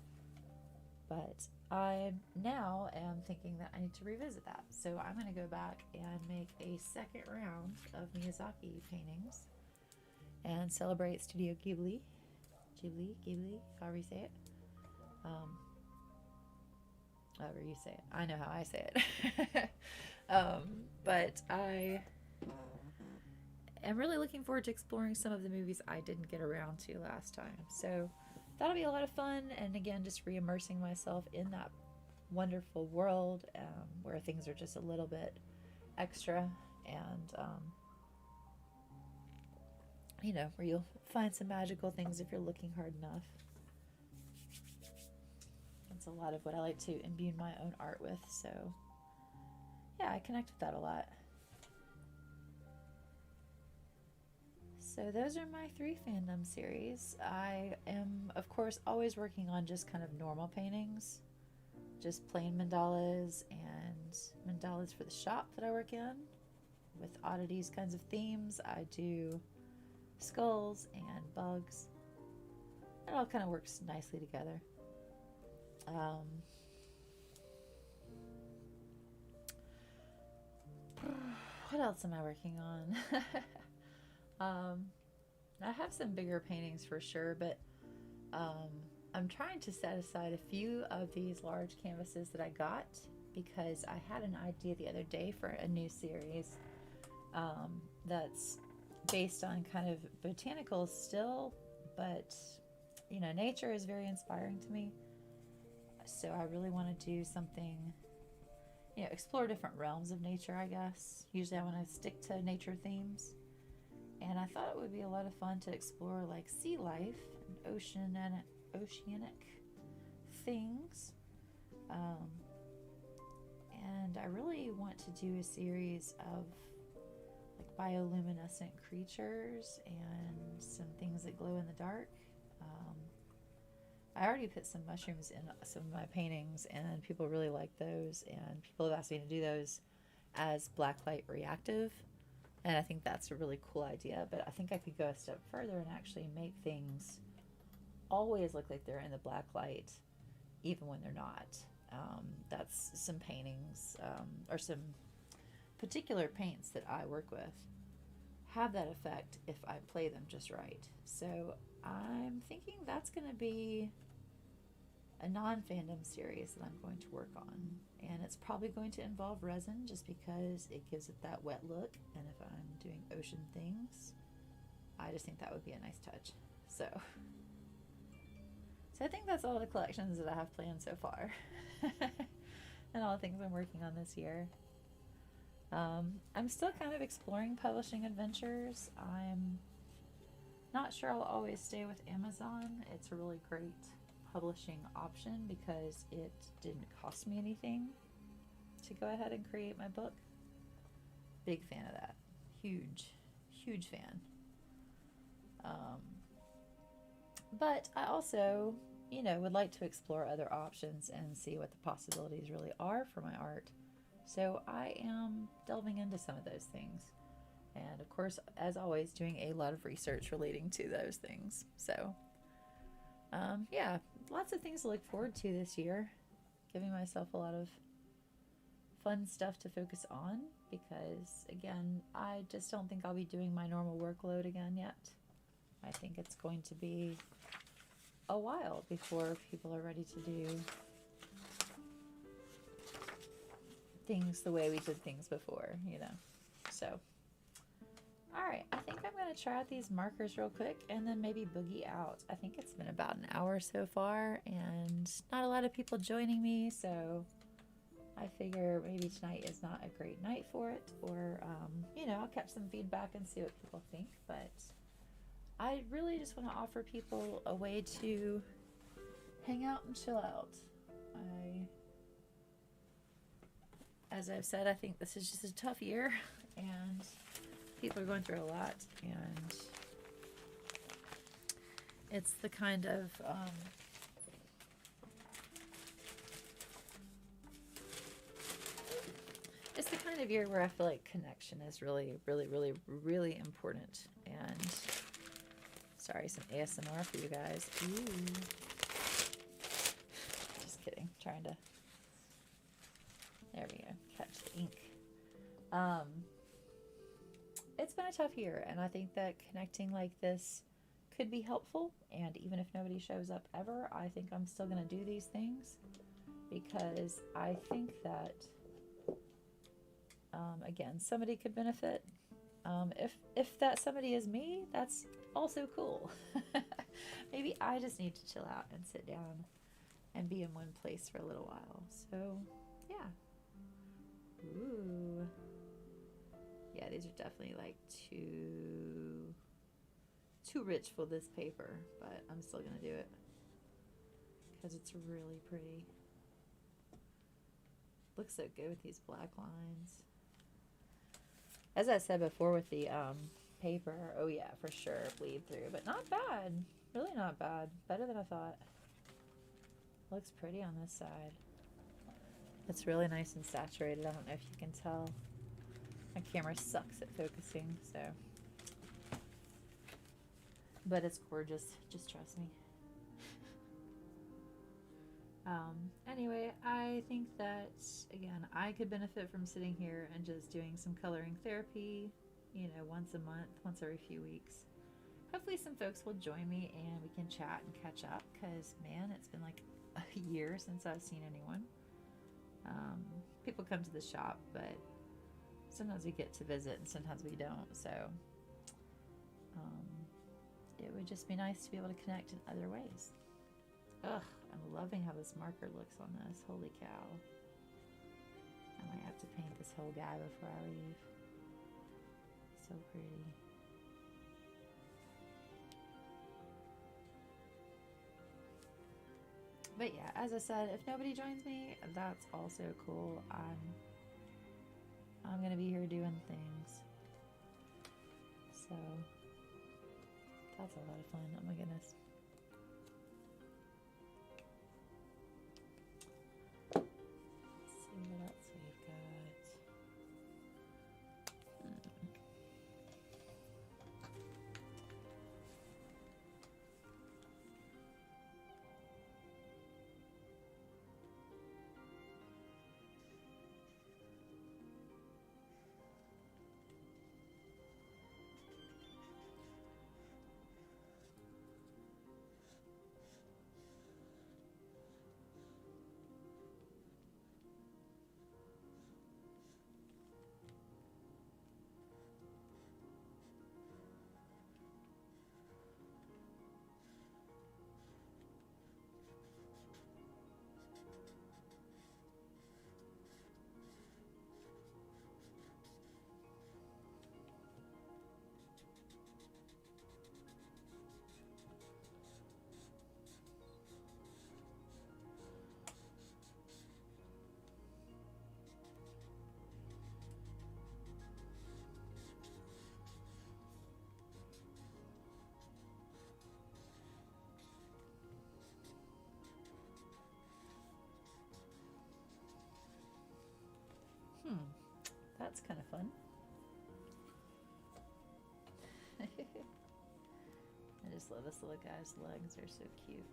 But I now am thinking that I need to revisit that. So I'm going to go back and make a second round of Miyazaki paintings and celebrate Studio Ghibli, however you say it. However you say it. I know how I say it. But I am really looking forward to exploring some of the movies I didn't get around to last time. So that'll be a lot of fun, and again, just re-immersing myself in that wonderful world where things are just a little bit extra, and you know, where you'll find some magical things if you're looking hard enough. That's a lot of what I like to imbue my own art with, so yeah, I connect with that a lot. So those are my 3 fandom series. I am, of course, always working on just kind of normal paintings, just plain mandalas and mandalas for the shop that I work in with oddities kinds of themes. I do skulls and bugs. It all kind of works nicely together. What else am I working on? I have some bigger paintings for sure, but I'm trying to set aside a few of these large canvases that I got because I had an idea the other day for a new series that's based on kind of botanicals still, but you know, nature is very inspiring to me. So I really want to do something, you know, explore different realms of nature, I guess. Usually I want to stick to nature themes. And I thought it would be a lot of fun to explore like sea life and oceanic things. And I really want to do a series of like bioluminescent creatures and some things that glow in the dark. I already put some mushrooms in some of my paintings, and people really like those, and people have asked me to do those as blacklight reactive, and I think that's a really cool idea. But I think I could go a step further and actually make things always look like they're in the black light even when they're not. That's some paintings or some particular paints that I work with have that effect if I play them just right. So I'm thinking that's going to be a non-fandom series that I'm going to work on, and it's probably going to involve resin just because it gives it that wet look, and if I'm doing ocean things, I just think that would be a nice touch. So I think that's all the collections that I have planned so far and all the things I'm working on this year. I'm still kind of exploring publishing adventures. I'm not sure I'll always stay with Amazon. It's a really great publishing option because it didn't cost me anything to go ahead and create my book. Big fan of that. Huge fan. But I also, you know, would like to explore other options and see what the possibilities really are for my art. So I am delving into some of those things. And of course, as always, doing a lot of research relating to those things. So, yeah, lots of things to look forward to this year. Giving myself a lot of fun stuff to focus on because, again, I just don't think I'll be doing my normal workload again yet. I think it's going to be a while before people are ready to do things the way we did things before, you know. So, alright, I think I'm going to try out these markers real quick and then maybe boogie out. I think it's been about an hour so far and not a lot of people joining me, so I figure maybe tonight is not a great night for it, or, you know, I'll catch some feedback and see what people think. But I really just want to offer people a way to hang out and chill out. As I've said, I think this is just a tough year, and people are going through a lot, and it's the kind of year where I feel like connection is really, really, really, really important. And sorry, some ASMR for you guys. Ooh. Just kidding. Trying to. There we go. Catch the ink. It's been a tough year, and I think that connecting like this could be helpful. And even if nobody shows up ever, I think I'm still going to do these things, because I think that again, somebody could benefit. If that somebody is me, that's also cool. Maybe I just need to chill out and sit down and be in one place for a little while. So, yeah. Ooh. Yeah, these are definitely like too rich for this paper, but I'm still gonna do it because it's really pretty. Looks so good with these black lines. As I said before with the paper, oh yeah, for sure, bleed through, but not bad. Really not bad. Better than I thought. Looks pretty on this side. It's really nice and saturated. I don't know if you can tell. My camera sucks at focusing, so. But it's gorgeous. Just trust me. Anyway, I think that, again, I could benefit from sitting here and just doing some coloring therapy, you know, once a month, once every few weeks. Hopefully some folks will join me and we can chat and catch up, because, man, it's been like a year since I've seen anyone. People come to the shop, but sometimes we get to visit and sometimes we don't, so it would just be nice to be able to connect in other ways. Ugh, I'm loving how this marker looks on this. Holy cow. I might have to paint this whole guy before I leave. So pretty. But yeah, as I said, if nobody joins me, that's also cool. I'm gonna be here doing things. So that's a lot of fun. Oh my goodness. What else we've got? That's kind of fun. I just love this little guy's legs. They're so cute.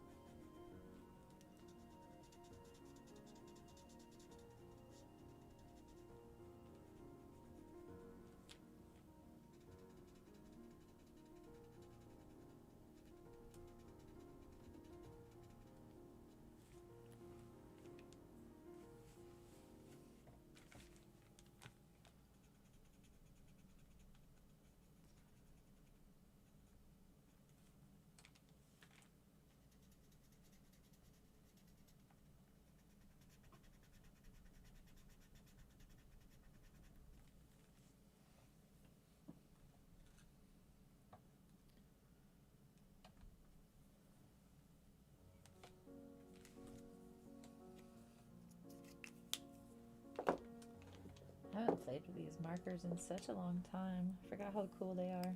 played with these markers in such a long time. I forgot how cool they are.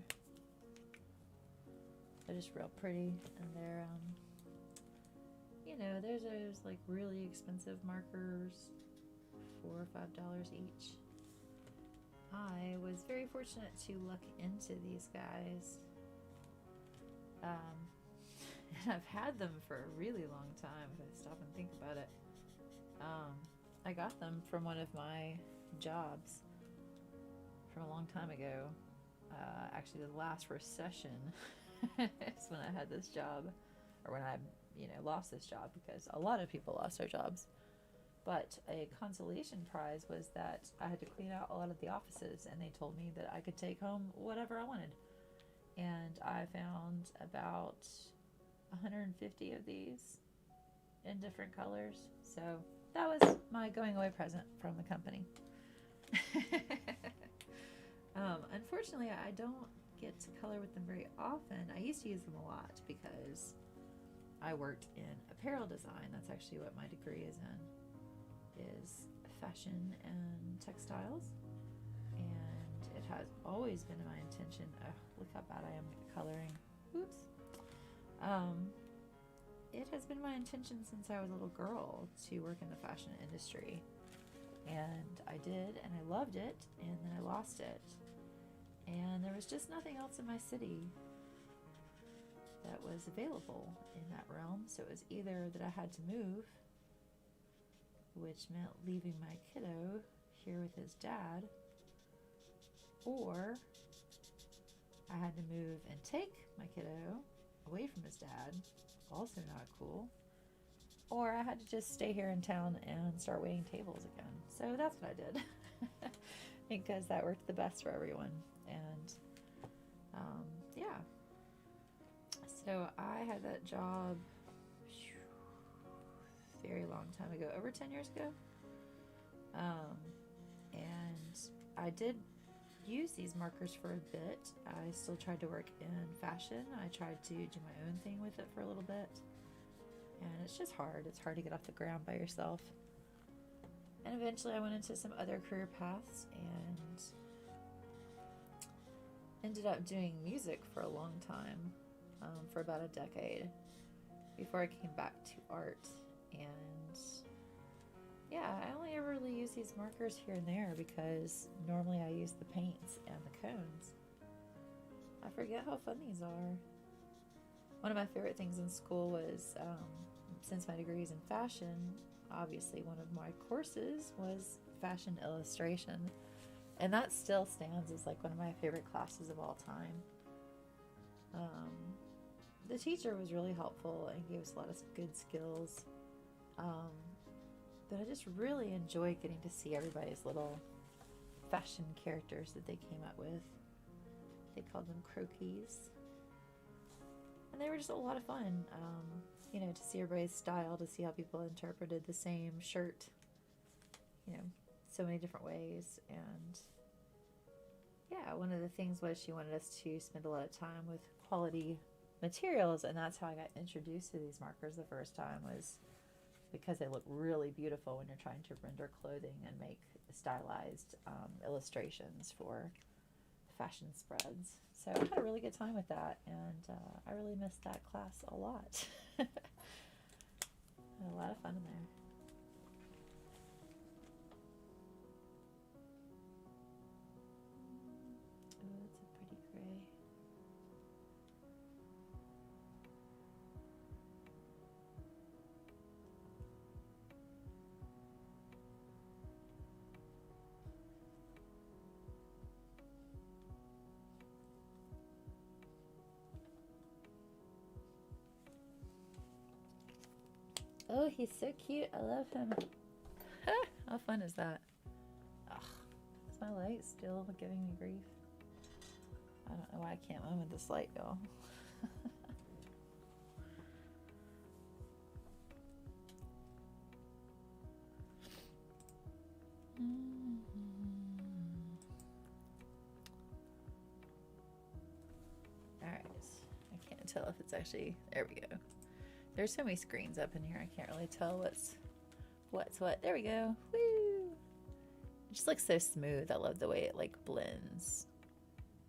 They're just real pretty, and they're, you know, there's those like really expensive markers, $4 or $5 each. I was very fortunate to luck into these guys. And I've had them for a really long time, if I stop and think about it. I got them from one of my jobs from a long time ago. Actually, the last recession is when I had this job, or when I, you know, lost this job, because a lot of people lost their jobs. But a consolation prize was that I had to clean out a lot of the offices, and they told me that I could take home whatever I wanted. And I found about 150 of these in different colors. So that was my going away present from the company. Unfortunately, I don't get to color with them very often. I used to use them a lot because I worked in apparel design. That's actually what my degree is in, is fashion and textiles. And it has always been my intention. Look how bad I am at coloring. Oops. It has been my intention since I was a little girl to work in the fashion industry. And I did, and I loved it, and then I lost it. And there was just nothing else in my city that was available in that realm. So it was either that I had to move, which meant leaving my kiddo here with his dad, or I had to move and take my kiddo away from his dad, also not cool, or I had to just stay here in town and start waiting tables again. So that's what I did, because that worked the best for everyone. And yeah, so I had that job very long time ago, over 10 years ago, and I did use these markers for a bit. I still tried to work in fashion. I tried to do my own thing with it for a little bit, and it's just hard. It's hard to get off the ground by yourself. And eventually I went into some other career paths and ended up doing music for a long time, for about a decade, before I came back to art. And yeah, I only ever really use these markers here and there because normally I use the paints and the cones. I forget how fun these are. One of my favorite things in school was, since my degree is in fashion, obviously one of my courses was fashion illustration. And that still stands as like one of my favorite classes of all time. The teacher was really helpful and gave us a lot of good skills. But I just really enjoyed getting to see everybody's little fashion characters that they came up with. They called them croquis. And they were just a lot of fun, you know, to see everybody's style, to see how people interpreted the same shirt, you know, so many different ways. And yeah, one of the things was she wanted us to spend a lot of time with quality materials, and that's how I got introduced to these markers the first time, was because they look really beautiful when you're trying to render clothing and make stylized illustrations for fashion spreads. So I had a really good time with that, and I really missed that class a lot. Had a lot of fun in there. Oh, that's a pretty gray. Oh, he's so cute. I love him. How fun is that? Ugh, is my light still giving me grief? I don't know why I can't win with this light, y'all. Alright, I can't tell if it's actually, there we go. There's so many screens up in here, I can't really tell what's what. There we go. Woo! It just looks so smooth. I love the way it like blends.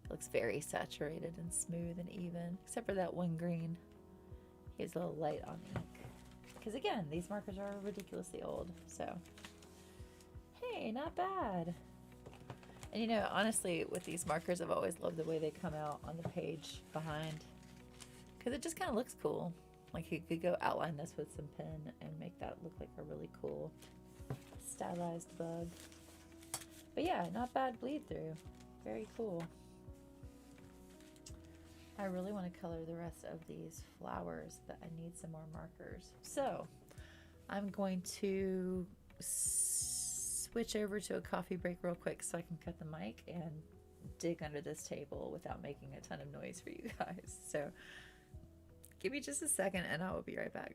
It looks very saturated and smooth and even, except for that one green. He has a little light on the ink. Because again, these markers are ridiculously old, so hey, not bad. And you know, honestly, with these markers, I've always loved the way they come out on the page behind, because it just kind of looks cool. Like you could go outline this with some pen and make that look like a really cool stylized bug. But yeah, not bad bleed through. Very cool. I really want to color the rest of these flowers, but I need some more markers. So I'm going to switch over to a coffee break real quick so I can cut the mic and dig under this table without making a ton of noise for you guys. So give me just a second and I will be right back.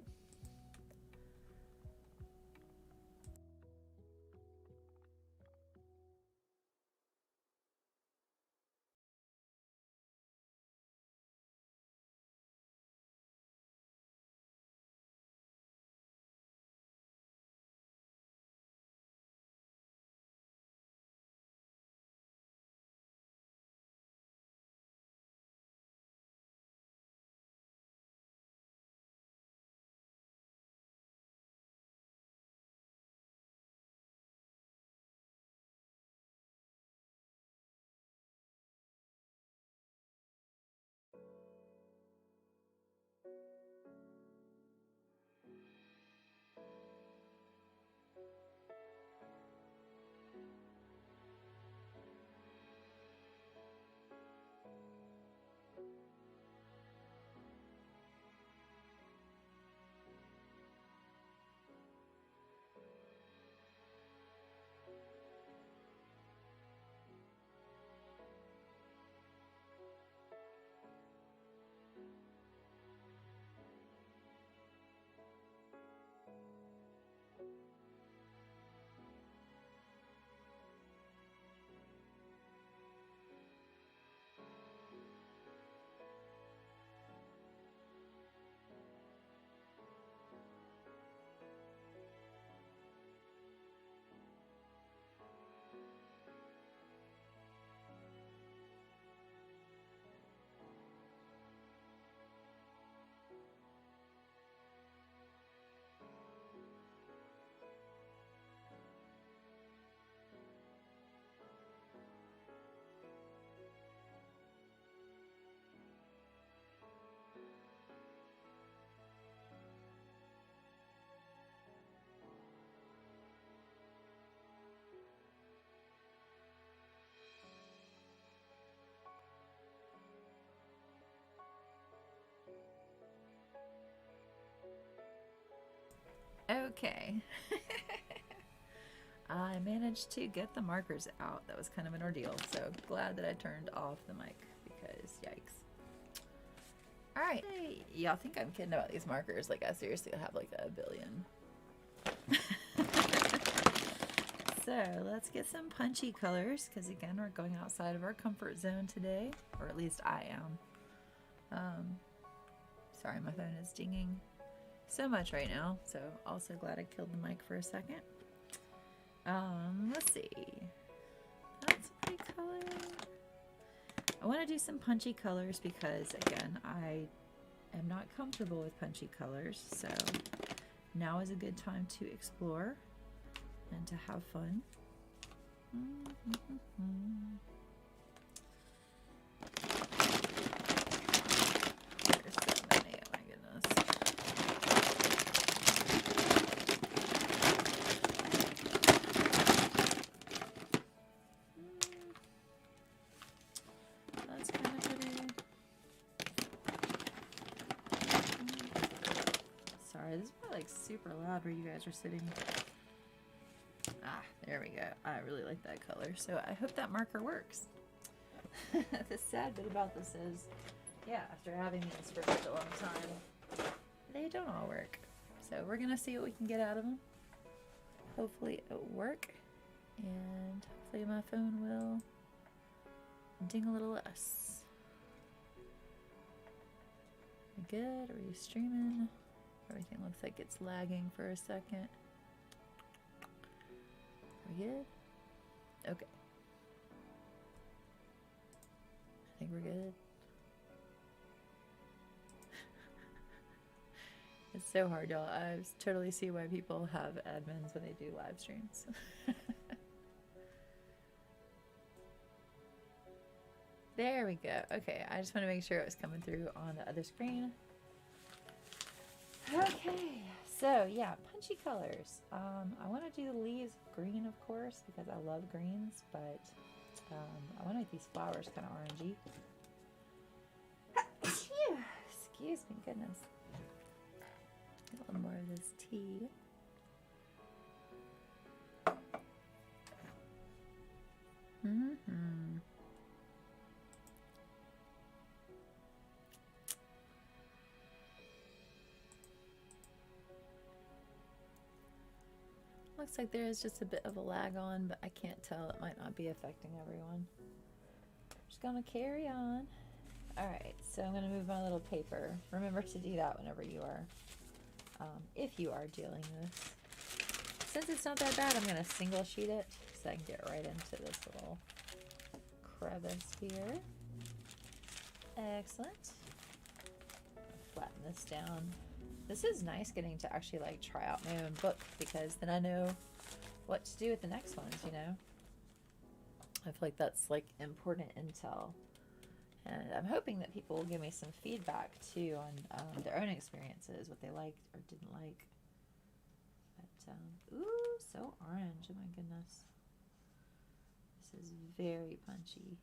Okay. I managed to get the markers out. That was kind of an ordeal, so glad that I turned off the mic because yikes. Alright, y'all think I'm kidding about these markers. Like I seriously have like a billion. So let's get some punchy colors because again we're going outside of our comfort zone today, or at least I am. Sorry, my phone is dinging so much right now, so also glad I killed the mic for a second. Let's see. That's a pretty color. I want to do some punchy colors because again I am not comfortable with punchy colors, so now is a good time to explore and to have fun. There's so many, oh my goodness. That's kind of pretty. Sorry, this is probably like super loud where you guys are sitting. Ah, there we go. I really like that color. So I hope that marker works. The sad bit about this is, yeah, after having these for such a long time, they don't all work. So we're going to see what we can get out of them. Hopefully it'll work. And hopefully my phone will ding a little less. Are we good? Are we streaming? Everything looks like it's lagging for a second. Are we good? Okay. I think we're good. It's so hard, y'all. I totally see why people have admins when they do live streams. There we go. Okay, I just want to make sure it was coming through on the other screen. Okay, so yeah, punchy colors. I want to do the leaves green, of course, because I love greens, but I want to make these flowers kind of orangey. Excuse me, goodness. Get a little more of this tea. Looks like there is just a bit of a lag on, but I can't tell. It might not be affecting everyone. Just gonna carry on. Alright, so I'm gonna move my little paper. Remember to do that whenever you are, if you are doing this. Since it's not that bad, I'm gonna single sheet it so I can get right into this little crevice here. Excellent. Flatten this down. This is nice getting to actually like try out my own book, because then I know what to do with the next ones, you know? I feel like that's like important intel. And I'm hoping that people will give me some feedback too on their own experiences, what they liked or didn't like. But, ooh, so orange, oh my goodness. This is very punchy.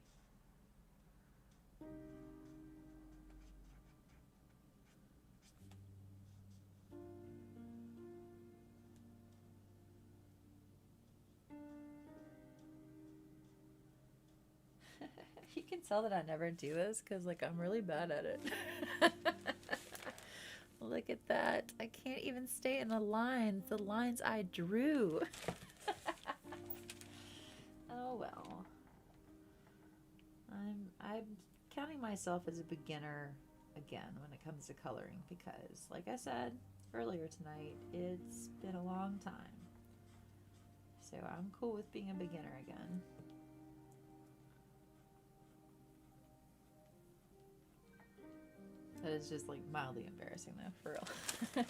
You can tell that I never do this because, like, I'm really bad at it. Look at that. I can't even stay in the lines I drew. Oh, well. I'm counting myself as a beginner again when it comes to coloring because, like I said earlier tonight, it's been a long time. So I'm cool with being a beginner again. That is just like mildly embarrassing though, for real.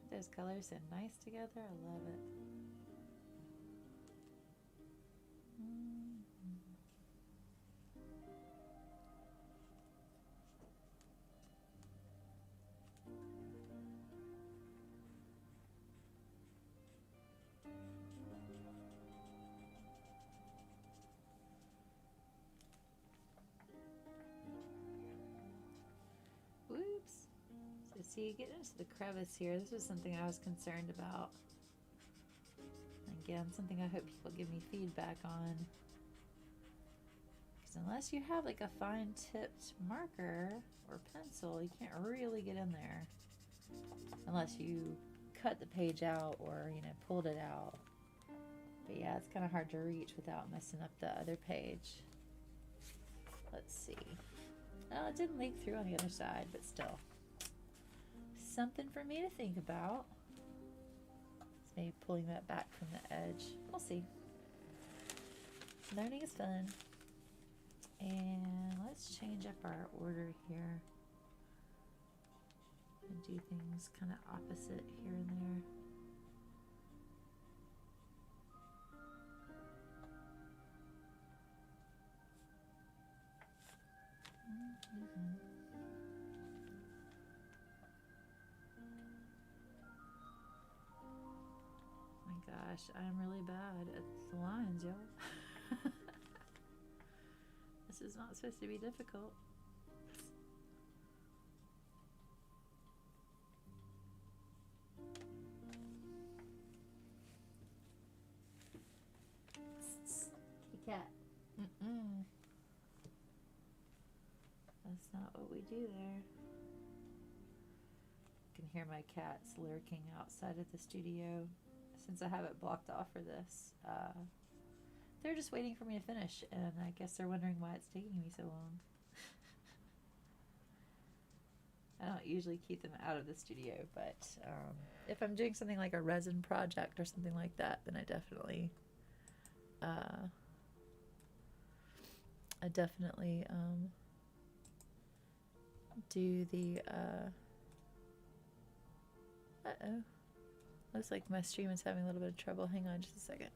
Those colors so nice together. I love it. Whoops. So see, getting into the crevice here, this was something I was concerned about. Again, something I hope people give me feedback on. Because unless you have like a fine tipped marker or pencil, you can't really get in there. Unless you cut the page out or, you know, pulled it out. But yeah, it's kind of hard to reach without messing up the other page. Let's see. Well, it didn't leak through on the other side, but still. Something for me to think about. It's maybe pulling that back from the edge. We'll see. Learning is fun. And let's change up our order here. And do things kind of opposite here and there. My gosh, I'm really bad at the lines, y'all. This is not supposed to be difficult. Kitty cat. That's not what we do there. You can hear my cats lurking outside of the studio. Since I have it blocked off for this, they're just waiting for me to finish, and I guess they're wondering why it's taking me so long. I don't usually keep them out of the studio, but if I'm doing something like a resin project or something like that, then I definitely do the uh-oh. Looks like my stream is having a little bit of trouble. Hang on just a second.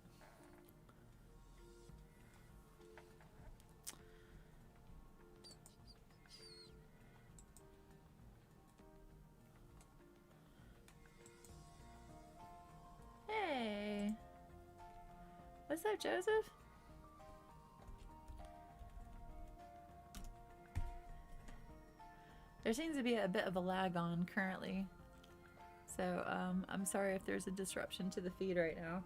Hey. What's up, Joseph? There seems to be a bit of a lag on currently. So I'm sorry if there's a disruption to the feed right now.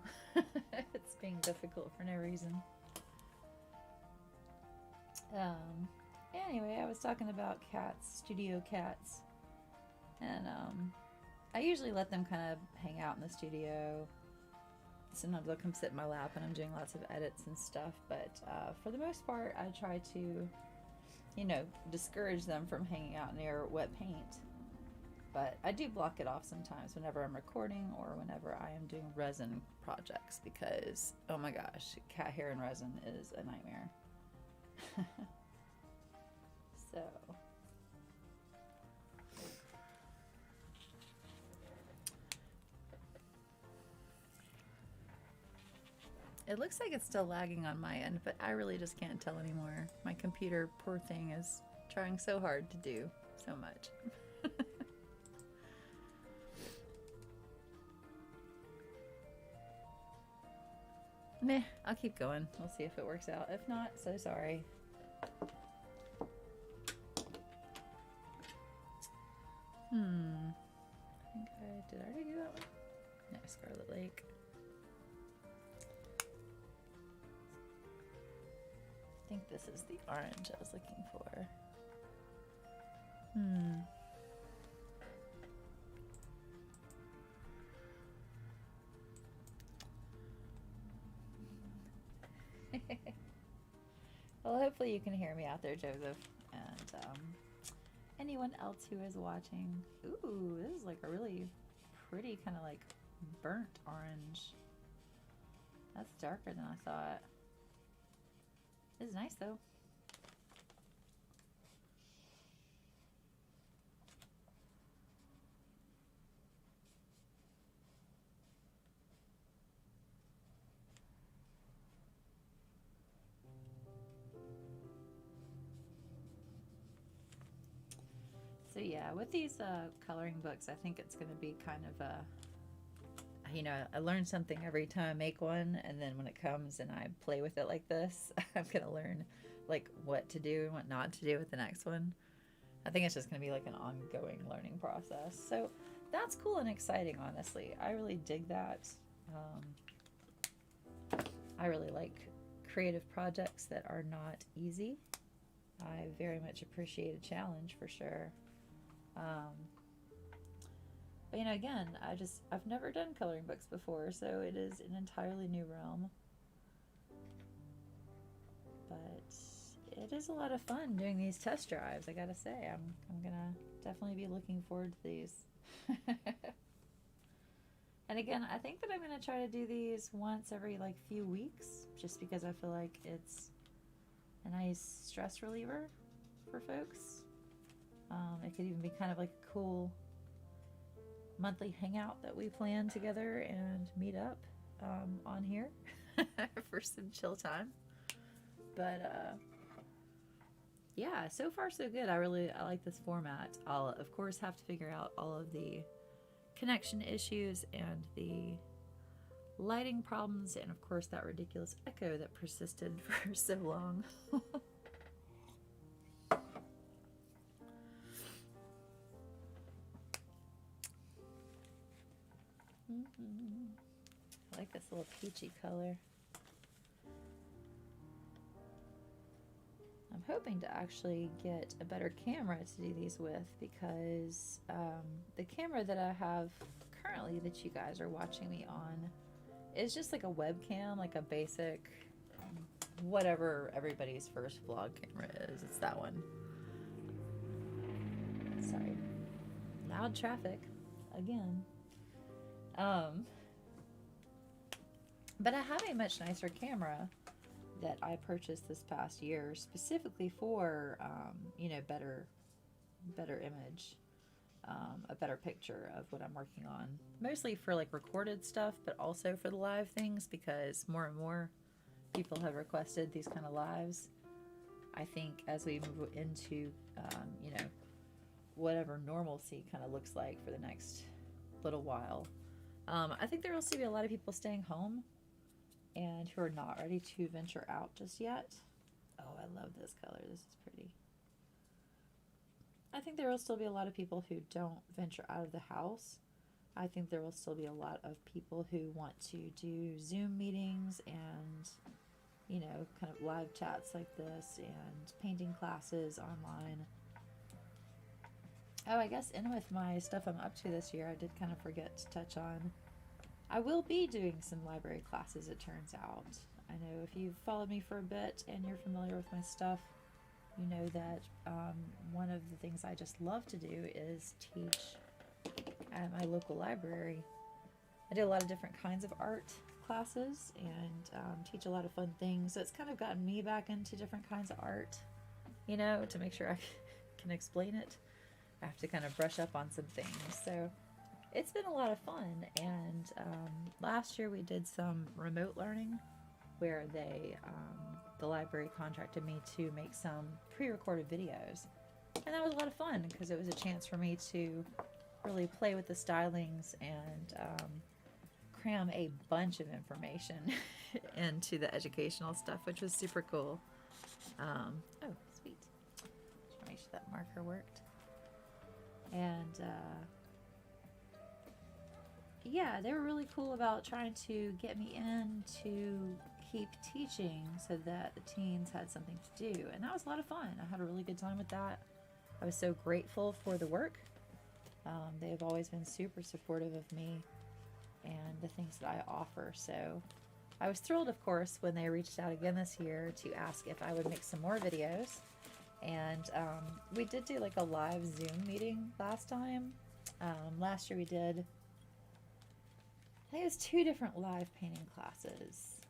It's being difficult for no reason. Anyway, I was talking about cats, studio cats. And I usually let them kind of hang out in the studio. Sometimes they'll come sit in my lap and I'm doing lots of edits and stuff. But for the most part, I try to, you know, discourage them from hanging out near wet paint. But I do block it off sometimes whenever I'm recording or whenever I am doing resin projects because, oh my gosh, cat hair and resin is a nightmare. So, it looks like it's still lagging on my end, but I really just can't tell anymore. My computer, poor thing, is trying so hard to do so much. Meh, I'll keep going. We'll see if it works out. If not, so sorry. I think did I already do that one? No, Scarlet Lake. I think this is the orange I was looking for. Well, hopefully you can hear me out there, Joseph, and anyone else who is watching. Ooh, this is like a really pretty kind of like burnt orange. That's darker than I thought. This is nice though. So yeah, with these coloring books, I think it's going to be kind of a, you know, I learn something every time I make one, and then when it comes and I play with it like this, I'm going to learn like what to do and what not to do with the next one. I think it's just going to be like an ongoing learning process. So that's cool and exciting, honestly. I really dig that. I really like creative projects that are not easy. I very much appreciate a challenge for sure. But you know, again, I've never done coloring books before, so it is an entirely new realm. But it is a lot of fun doing these test drives, I gotta say. I'm gonna definitely be looking forward to these. And again, I think that I'm gonna try to do these once every like few weeks, just because I feel like it's a nice stress reliever for folks. It could even be kind of like a cool monthly hangout that we plan together and meet up on here for some chill time. But yeah, so far so good. I like this format. I'll of course have to figure out all of the connection issues and the lighting problems, and of course that ridiculous echo that persisted for so long. I like this little peachy color. I'm hoping to actually get a better camera to do these with, because the camera that I have currently that you guys are watching me on is just like a webcam, like a basic, whatever everybody's first vlog camera is. It's that one. Sorry. loud traffic again. Um, but I have a much nicer camera that I purchased this past year specifically for, better image, a better picture of what I'm working on. Mostly for like recorded stuff, but also for the live things, because more and more people have requested these kind of lives. I think as we move into, whatever normalcy kind of looks like for the next little while, I think there will still be a lot of people staying home and who are not ready to venture out just yet. Oh, I love this color. This is pretty. I think there will still be a lot of people who don't venture out of the house. I think there will still be a lot of people who want to do Zoom meetings and, kind of live chats like this and painting classes online. Oh, I guess in with my stuff I'm up to this year, I did kind of forget to touch on. I will be doing some library classes, it turns out. I know if you've followed me for a bit and you're familiar with my stuff, you know that one of the things I just love to do is teach at my local library. I do a lot of different kinds of art classes and teach a lot of fun things. So it's kind of gotten me back into different kinds of art, to make sure I can explain it. I have to kind of brush up on some things. So it's been a lot of fun. And last year we did some remote learning where the library contracted me to make some pre-recorded videos. And that was a lot of fun because it was a chance for me to really play with the stylings and cram a bunch of information into the educational stuff, which was super cool. Oh, sweet. Just make sure that marker worked. And yeah, they were really cool about trying to get me in to keep teaching so that the teens had something to do. And that was a lot of fun. I had a really good time with that. I was so grateful for the work. They have always been super supportive of me and the things that I offer. So I was thrilled, of course, when they reached out again this year to ask if I would make some more videos. And we did do like a live Zoom meeting last time. Last year we did, I think it was 2 different live painting classes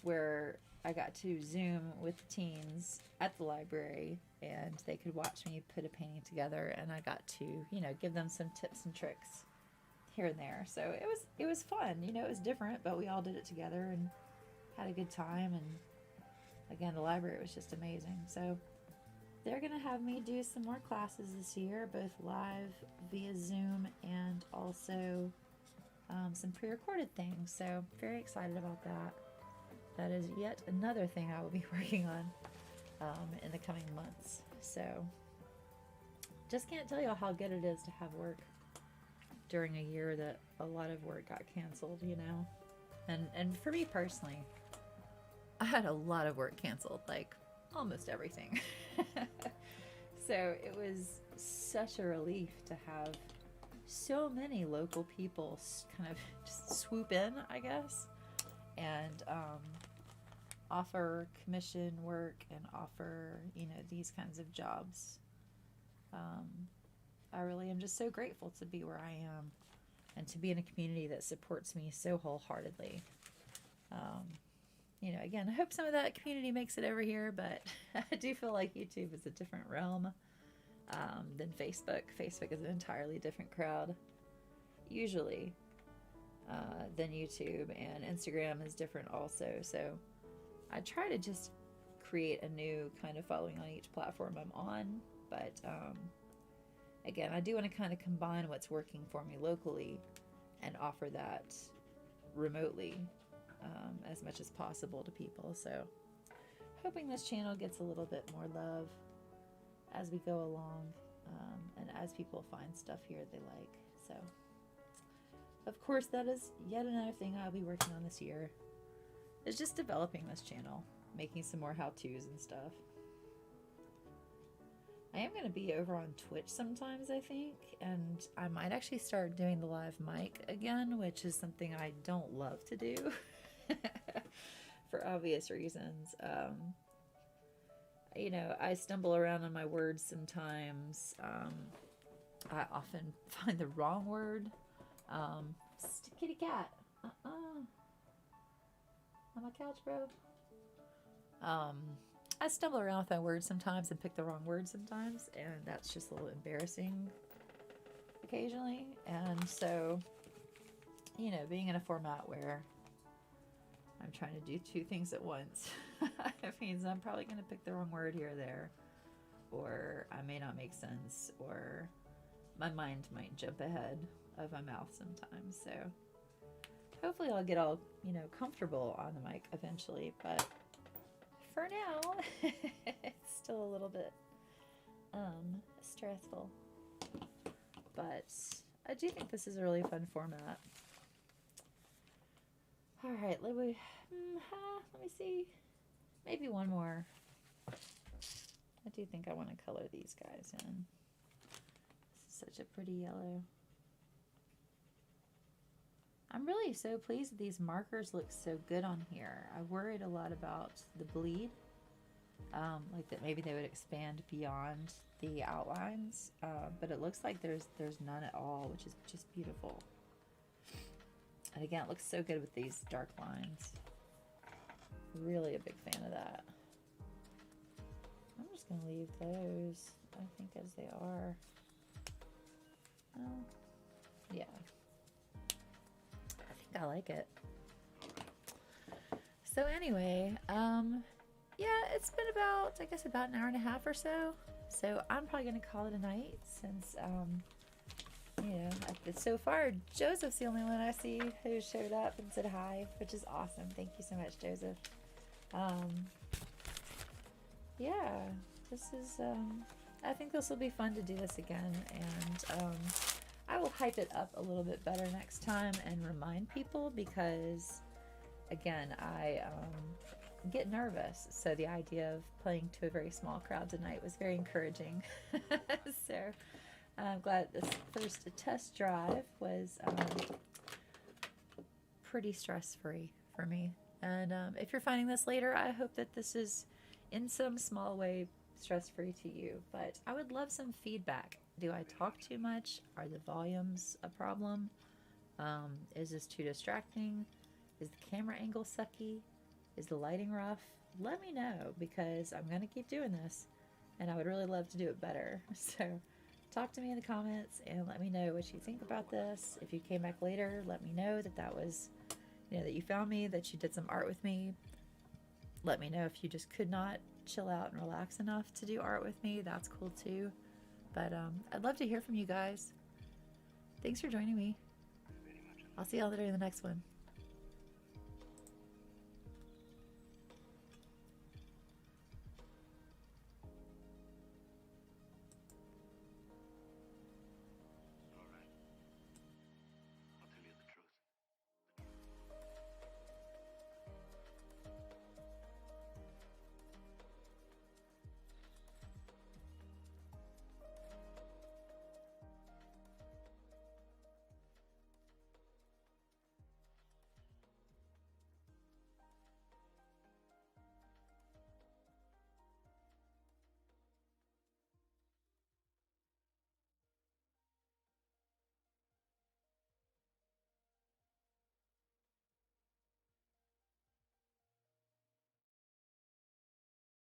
where I got to Zoom with the teens at the library and they could watch me put a painting together, and I got to, give them some tips and tricks here and there. So it was fun, it was different, but we all did it together and had a good time. And again, the library was just amazing. So they're going to have me do some more classes this year, both live via Zoom and also some pre-recorded things. So very excited about that. That is yet another thing I will be working on in the coming months. So just can't tell you how good it is to have work during a year that a lot of work got canceled, And for me personally, I had a lot of work canceled, like almost everything. So it was such a relief to have so many local people kind of just swoop in, I guess, and offer commission work and offer, these kinds of jobs. I really am just so grateful to be where I am and to be in a community that supports me so wholeheartedly. Again, I hope some of that community makes it over here, but I do feel like YouTube is a different realm than Facebook. Facebook is an entirely different crowd, usually, than YouTube, and Instagram is different also. So I try to just create a new kind of following on each platform I'm on, but again, I do want to kind of combine what's working for me locally and offer that remotely as much as possible to people. So hoping this channel gets a little bit more love as we go along, and as people find stuff here they like. So of course, that is yet another thing I'll be working on this year, is just developing this channel, making some more how-tos and stuff. I am going to be over on Twitch sometimes, I think, and I might actually start doing the live mic again, which is something I don't love to do for obvious reasons. I stumble around on my words sometimes. I often find the wrong word. Kitty cat. On my couch, bro. I stumble around with my words sometimes and pick the wrong word sometimes, and that's just a little embarrassing occasionally. And so, you know, being in a format where I'm trying to do two things at once, it means I'm probably going to pick the wrong word here or there, or I may not make sense, or my mind might jump ahead of my mouth sometimes. So hopefully I'll get all, you know, comfortable on the mic eventually, but for now, it's still a little bit stressful. But I do think this is a really fun format. All right, let me see. Maybe one more. I do think I want to color these guys in. This is such a pretty yellow. I'm really so pleased that these markers look so good on here. I worried a lot about the bleed, like that maybe they would expand beyond the outlines, but it looks like there's none at all, which is just beautiful. And again, it looks so good with these dark lines. Really a big fan of that. I'm just going to leave those, I think, as they are. Yeah. I like it. So anyway, yeah, it's been about, I guess, about an hour and a half or so. So I'm probably going to call it a night since, you know, so far, Joseph's the only one I see who showed up and said hi, which is awesome. Thank you so much, Joseph. Yeah, this is, I think this will be fun to do this again, and, I will hype it up a little bit better next time and remind people because, again, I get nervous. So the idea of playing to a very small crowd tonight was very encouraging. So I'm glad this first test drive was pretty stress-free for me. And if you're finding this later, I hope that this is in some small way stress-free to you. But I would love some feedback. Do I talk too much? Are the volumes a problem? Is this too distracting? Is the camera angle sucky? Is the lighting rough? Let me know because I'm going to keep doing this and I would really love to do it better. So talk to me in the comments and let me know what you think about this. If you came back later, let me know that was, you know, that you found me, that you did some art with me. Let me know if you just could not chill out and relax enough to do art with me. That's cool too. But I'd love to hear from you guys. Thanks for joining me. I'll see y'all later in the next one.